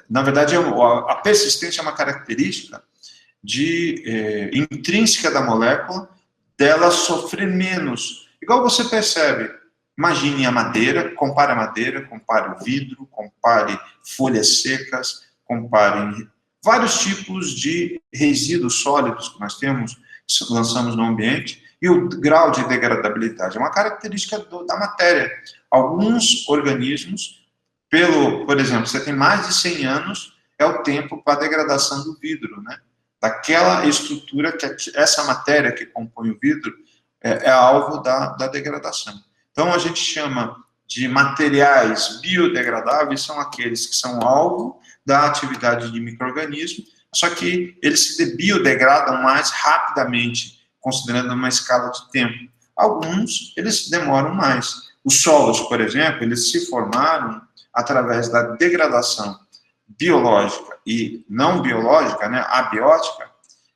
Na verdade, a persistência é uma característica intrínseca da molécula, dela sofrer menos. Igual você percebe, imagine a madeira, compare o vidro, compare folhas secas, compare vários tipos de resíduos sólidos que nós lançamos no ambiente, e o grau de degradabilidade é uma característica da matéria. Alguns organismos, por exemplo, você tem mais de 100 anos, é o tempo para a degradação do vidro, né? Daquela estrutura, que essa matéria que compõe o vidro é alvo da degradação. Então, a gente chama de materiais biodegradáveis, são aqueles que são alvo da atividade de micro-organismo, só que eles se biodegradam mais rapidamente, considerando uma escala de tempo. Alguns, eles demoram mais. Os solos, por exemplo, eles se formaram através da degradação biológica e não biológica, né, abiótica,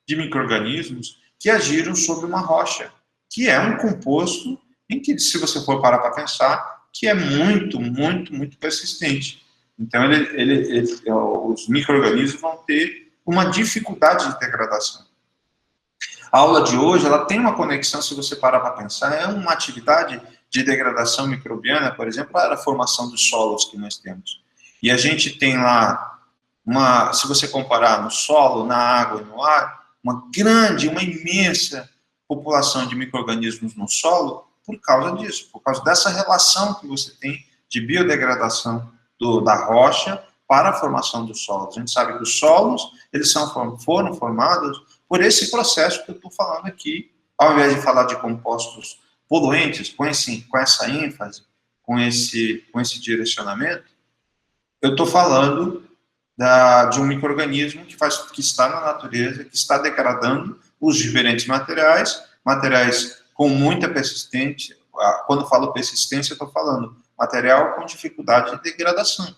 de micro-organismos que agiram sobre uma rocha, que é um composto em que, se você for parar para pensar, que é muito, muito, muito persistente. Então, os micro-organismos vão ter uma dificuldade de degradação. A aula de hoje, ela tem uma conexão, se você parar para pensar, é uma atividade de degradação microbiana, por exemplo, para a formação dos solos que nós temos. E a gente tem lá, se você comparar no solo, na água e no ar, uma imensa população de micro-organismos no solo por causa disso, por causa dessa relação que você tem de biodegradação da rocha para a formação dos solos. A gente sabe que os solos, eles foram formados por esse processo que eu estou falando aqui, ao invés de falar de compostos poluentes, com essa ênfase, com esse direcionamento, eu estou falando de um micro-organismo que está na natureza, que está degradando os diferentes materiais com muita persistência. Quando eu falo persistência, eu estou falando material com dificuldade de degradação.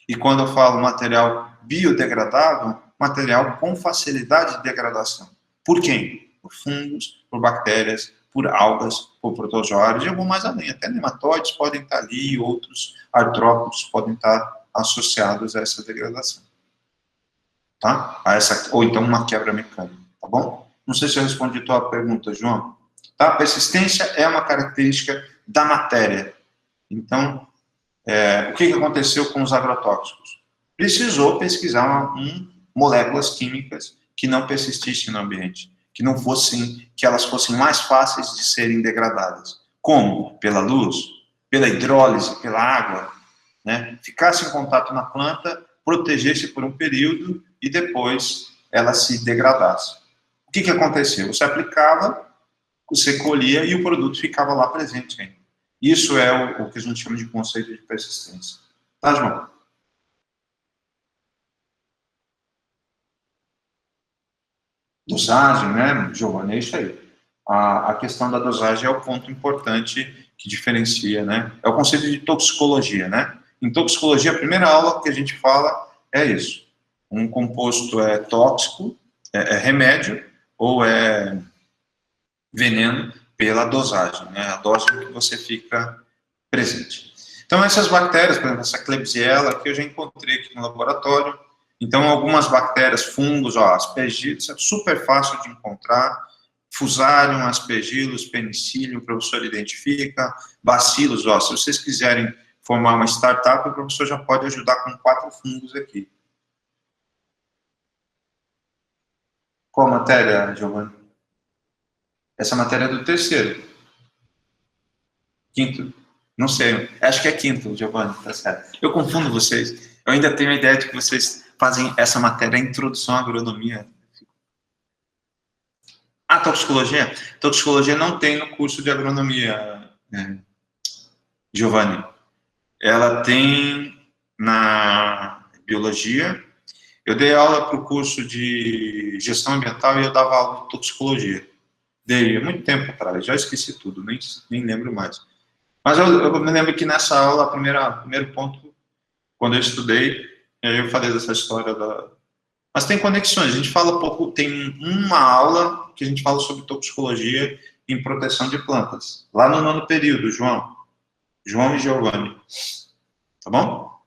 E quando eu falo material biodegradável, material com facilidade de degradação. Por quem? Por fungos, por bactérias, por algas, por protozoários, e eu vou mais além, até nematóides podem estar ali, outros artrópodes podem estar associados a essa degradação. Tá? Ou então uma quebra mecânica, tá bom? Não sei se eu respondi a tua pergunta, João. Tá? A persistência é uma característica da matéria. Então, o que aconteceu com os agrotóxicos? Precisou pesquisar moléculas químicas que não persistissem no ambiente, que elas fossem mais fáceis de serem degradadas. Como? Pela luz, pela hidrólise, pela água, né? Ficasse em contato na planta, protegesse por um período e depois ela se degradasse. O que aconteceu? Você aplicava, você colhia e o produto ficava lá presente ainda. Isso é o que a gente chama de conceito de persistência. Tá, João? Dosagem, né, Giovanni? É isso aí. A questão da dosagem é o ponto importante que diferencia, né? É o conceito de toxicologia, né? Em toxicologia, a primeira aula que a gente fala é isso. Um composto é tóxico, é remédio, ou é veneno pela dosagem, né? A dose que você fica presente. Então, essas bactérias, por exemplo, essa Klebsiella, que eu já encontrei aqui no laboratório. Então, algumas bactérias, fungos, aspergillus, é super fácil de encontrar. Fusarium, aspergillus, penicillium, o professor identifica. Bacilos, se vocês quiserem formar uma startup, o professor já pode ajudar com 4 fungos aqui. Qual matéria, Giovanni? Essa matéria é do terceiro. Quinto. Não sei. Acho que é quinto, Giovanni, tá certo. Eu confundo vocês. Eu ainda tenho a ideia de que vocês fazem essa matéria, a introdução à agronomia. A toxicologia? Toxicologia não tem no curso de agronomia, Giovanni. Ela tem na biologia. Eu dei aula para o curso de gestão ambiental e eu dava aula de toxicologia. Dei há muito tempo atrás, já esqueci tudo, nem lembro mais. Mas eu me lembro que nessa aula, primeiro ponto, quando eu estudei, eu falei dessa história da... Mas tem conexões, a gente fala pouco, tem uma aula que a gente fala sobre toxicologia em proteção de plantas, lá no 9º período, João e Giovanni, tá bom?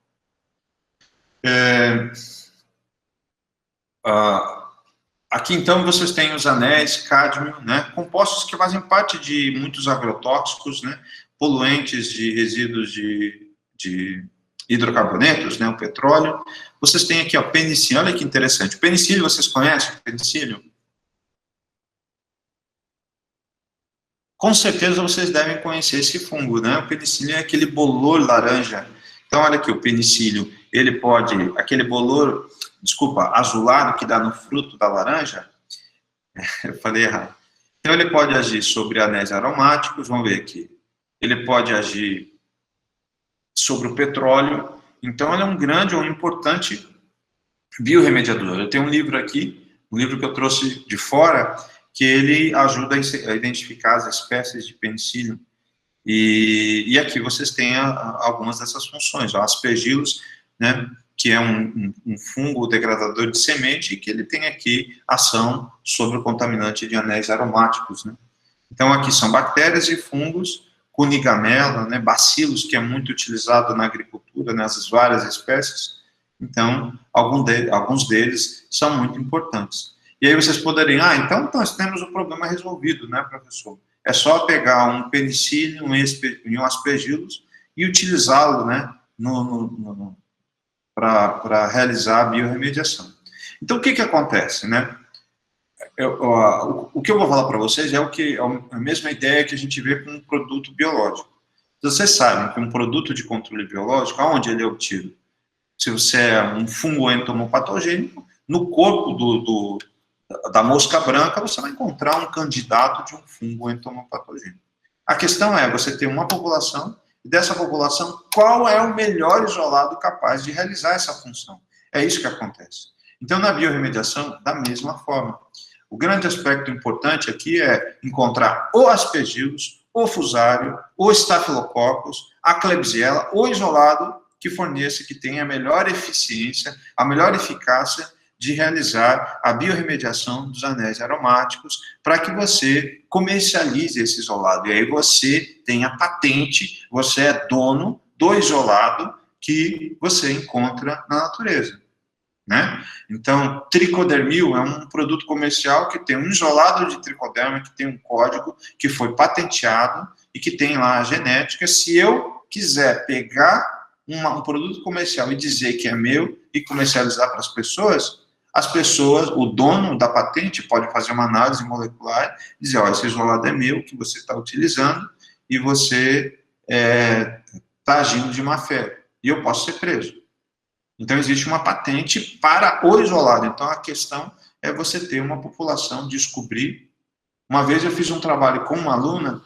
Aqui, então, vocês têm os anéis, cádmio, né, compostos que fazem parte de muitos agrotóxicos, né, poluentes de resíduos de hidrocarbonetos, né, o petróleo. Vocês têm aqui, penicillium, olha que interessante. O penicílio, vocês conhecem o penicílio? Com certeza vocês devem conhecer esse fungo, né? O penicílio é aquele bolor laranja. Então, olha aqui, o penicílio, ele pode, aquele bolor, azulado que dá no fruto da laranja, eu falei errado. Então, ele pode agir sobre anéis aromáticos, vamos ver aqui. Ele pode agir sobre o petróleo. Então, ele é um grande ou um importante biorremediador. Eu tenho um livro aqui, um livro que eu trouxe de fora, que ele ajuda a identificar as espécies de penicillium. E aqui vocês têm algumas dessas funções. O aspergillus, né, que é um fungo degradador de semente, que ele tem aqui ação sobre o contaminante de anéis aromáticos, né. Então, aqui são bactérias e fungos, cunigamela, né, bacilos, que é muito utilizado na agricultura, nessas várias espécies. Então, alguns deles são muito importantes. E aí vocês poderiam, então nós temos o problema resolvido, né, professor? É só pegar um penicillium e um aspergillus e utilizá-lo, né, para realizar a biorremediação. Então, o que acontece, né? O que eu vou falar para vocês é a mesma ideia que a gente vê com um produto biológico. Vocês sabem que um produto de controle biológico, aonde ele é obtido? Se você é um fungo entomopatogênico, no corpo da mosca branca, você vai encontrar um candidato de um fungo entomopatogênico. A questão é, você tem uma população, e dessa população, qual é o melhor isolado capaz de realizar essa função? É isso que acontece. Então, na biorremediação, da mesma forma. O grande aspecto importante aqui é encontrar o aspergillus, o fusário, o staphylococcus, a Klebsiella, o isolado que forneça, que tenha a melhor eficiência, a melhor eficácia de realizar a biorremediação dos anéis aromáticos para que você comercialize esse isolado. E aí você tem a patente, você é dono do isolado que você encontra na natureza, né? Então, tricodermil é um produto comercial que tem um isolado de tricoderma, que tem um código que foi patenteado e que tem lá a genética. Se eu quiser pegar um produto comercial e dizer que é meu e comercializar para as pessoas, o dono da patente pode fazer uma análise molecular e dizer, ó, esse isolado é meu, que você está utilizando, e você está agindo de má fé, e eu posso ser preso. Então, existe uma patente para o isolado. Então, a questão é você ter uma população, descobrir. Uma vez eu fiz um trabalho com uma aluna,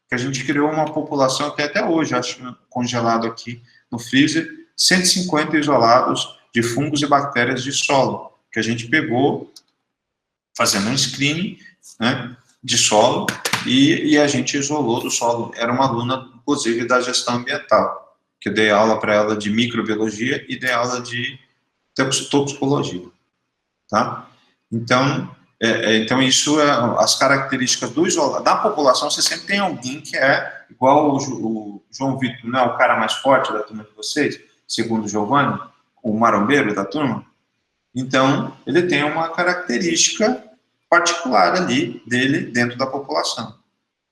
que a gente criou uma população, que até hoje, acho congelado aqui no freezer, 150 isolados de fungos e bactérias de solo, que a gente pegou, fazendo um screening, né, de solo, e a gente isolou do solo. Era uma aluna, inclusive, da gestão ambiental, que eu dei aula para ela de microbiologia e dei aula de toxicologia, tá? Então, então isso é as características do isolado. Da população, você sempre tem alguém que é igual o João Vitor, não é o cara mais forte da turma de vocês, segundo o Giovanni, o marombeiro da turma. Então, ele tem uma característica particular ali dele dentro da população,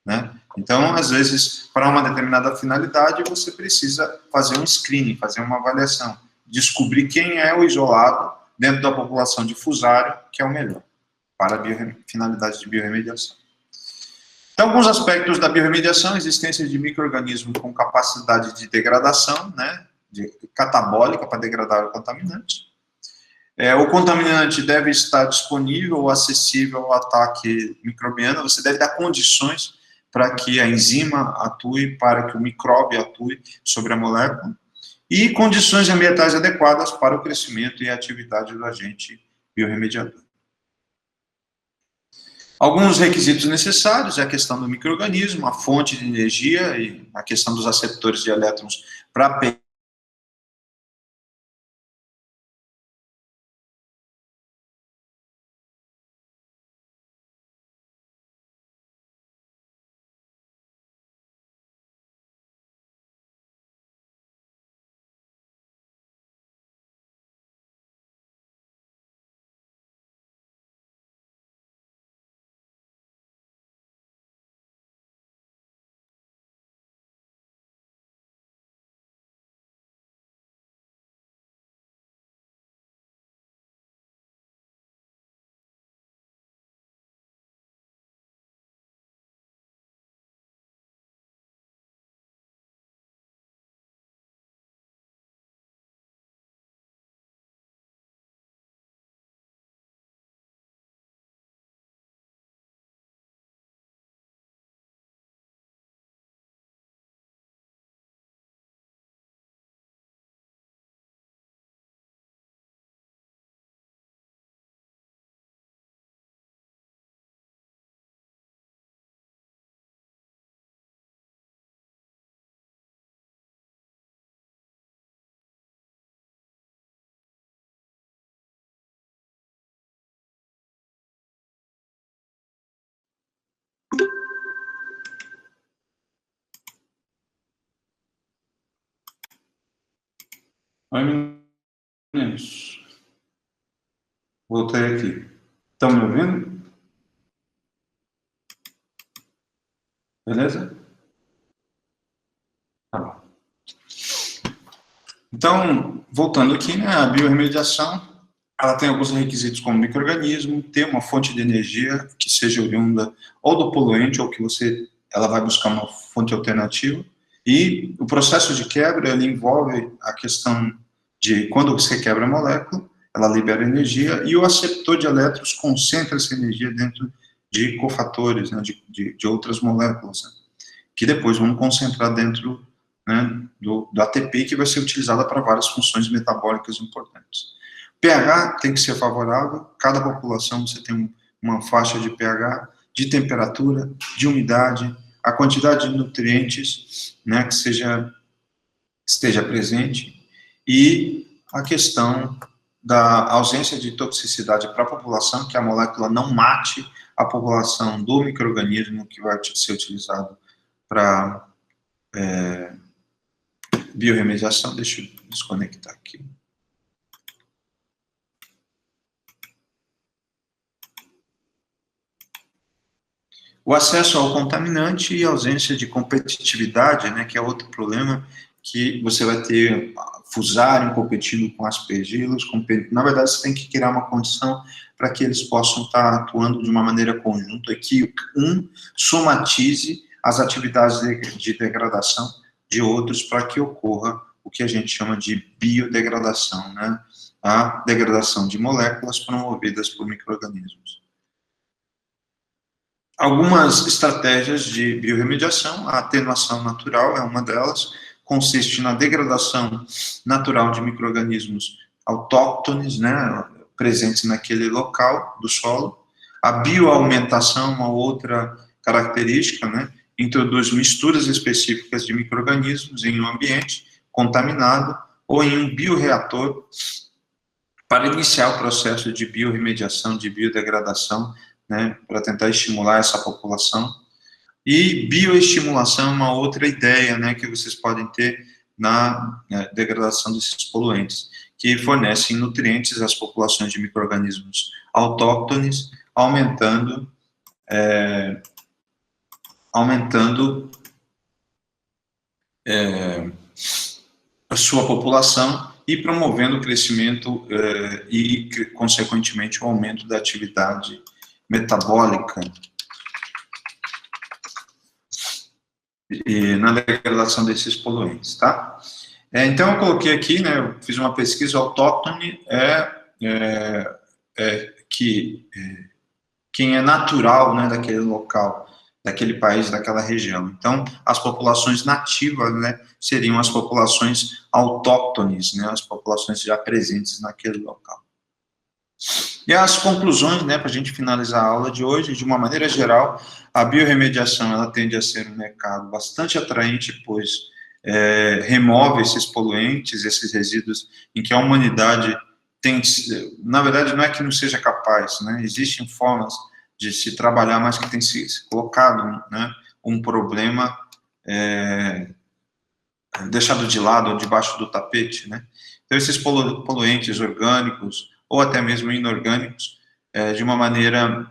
né? Então, às vezes, para uma determinada finalidade, você precisa fazer um screening, fazer uma avaliação, descobrir quem é o isolado dentro da população de fusário, que é o melhor para finalidades de biorremediação. Então, alguns aspectos da biorremediação: existência de micro-organismos com capacidade de degradação, né, catabólica para degradar o contaminante. O contaminante deve estar disponível ou acessível ao ataque microbiano. Você deve dar condições para que a enzima atue, para que o micróbio atue sobre a molécula, e condições ambientais adequadas para o crescimento e a atividade do agente biorremediador. Alguns requisitos necessários é a questão do micro-organismo, a fonte de energia e a questão dos aceptores de elétrons para Oi, meninos. Voltei aqui. Estão me ouvindo? Beleza? Tá bom. Então, voltando aqui, né, a biorremediação, ela tem alguns requisitos como micro-organismo, ter uma fonte de energia que seja oriunda ou do poluente, ou que ela vai buscar uma fonte alternativa. E o processo de quebra, ele envolve a questão de quando você quebra a molécula, ela libera energia, e o aceptor de elétrons concentra essa energia dentro de cofatores, né, de outras moléculas, né, que depois vão concentrar dentro, né, do ATP, que vai ser utilizada para várias funções metabólicas importantes. pH tem que ser favorável, cada população você tem uma faixa de pH, de temperatura, de umidade, a quantidade de nutrientes, né, que esteja presente, e a questão da ausência de toxicidade para a população, que a molécula não mate a população do micro-organismo que vai ser utilizado para biorremediação. Deixa eu desconectar aqui. O acesso ao contaminante e ausência de competitividade, né, que é outro problema, que você vai ter fusarium competindo com aspergilos, na verdade você tem que criar uma condição para que eles possam estar atuando de uma maneira conjunta, que um somatize as atividades de degradação de outros para que ocorra o que a gente chama de biodegradação, né, a degradação de moléculas promovidas por micro-organismos. Algumas estratégias de biorremediação, a atenuação natural é uma delas, consiste na degradação natural de micro-organismos autóctones, né, presentes naquele local do solo. A bioaumentação, uma outra característica, né, introduz misturas específicas de micro-organismos em um ambiente contaminado ou em um bioreator para iniciar o processo de biorremediação, de biodegradação, né, para tentar estimular essa população. E bioestimulação é uma outra ideia, né, que vocês podem ter na degradação desses poluentes, que fornecem nutrientes às populações de micro-organismos autóctones, aumentando a sua população e promovendo o crescimento e, consequentemente, o aumento da atividade metabólica e na degradação desses poluentes, tá? Então, eu coloquei aqui, né, eu fiz uma pesquisa autóctone, quem é natural, né, daquele local, daquele país, daquela região. Então, as populações nativas, né, seriam as populações autóctones, né, as populações já presentes naquele local. E as conclusões, né, para a gente finalizar a aula de hoje, de uma maneira geral, a biorremediação ela tende a ser um mercado bastante atraente, pois remove esses poluentes, esses resíduos em que a humanidade tem, na verdade, não é que não seja capaz, né, existem formas de se trabalhar, mas que tem se colocado, né, um problema deixado de lado ou debaixo do tapete, né. Então, esses poluentes orgânicos, ou até mesmo inorgânicos, de uma maneira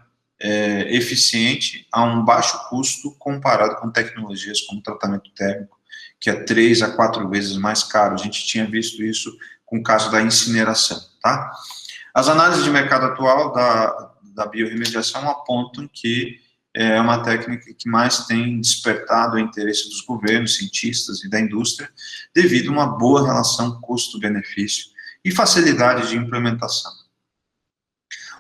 eficiente, a um baixo custo, comparado com tecnologias como tratamento térmico, que é 3 a 4 vezes mais caro. A gente tinha visto isso com o caso da incineração, tá? As análises de mercado atual da biorremediação apontam que é uma técnica que mais tem despertado o interesse dos governos, cientistas e da indústria, devido a uma boa relação custo-benefício e facilidade de implementação.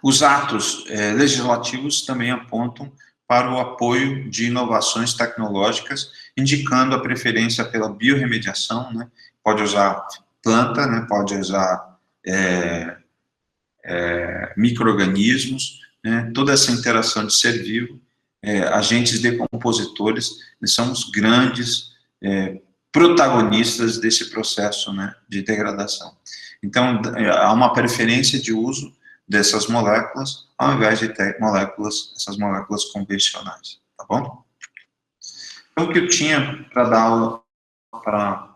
Os atos legislativos também apontam para o apoio de inovações tecnológicas, indicando a preferência pela biorremediação, né? Pode usar planta, né? Pode usar micro-organismos, né? Toda essa interação de ser vivo, agentes decompositores, eles são os grandes protagonistas desse processo, né, de degradação. Então, há uma preferência de uso dessas moléculas, ao invés de ter essas moléculas convencionais, tá bom? Então, o que eu tinha para dar aula para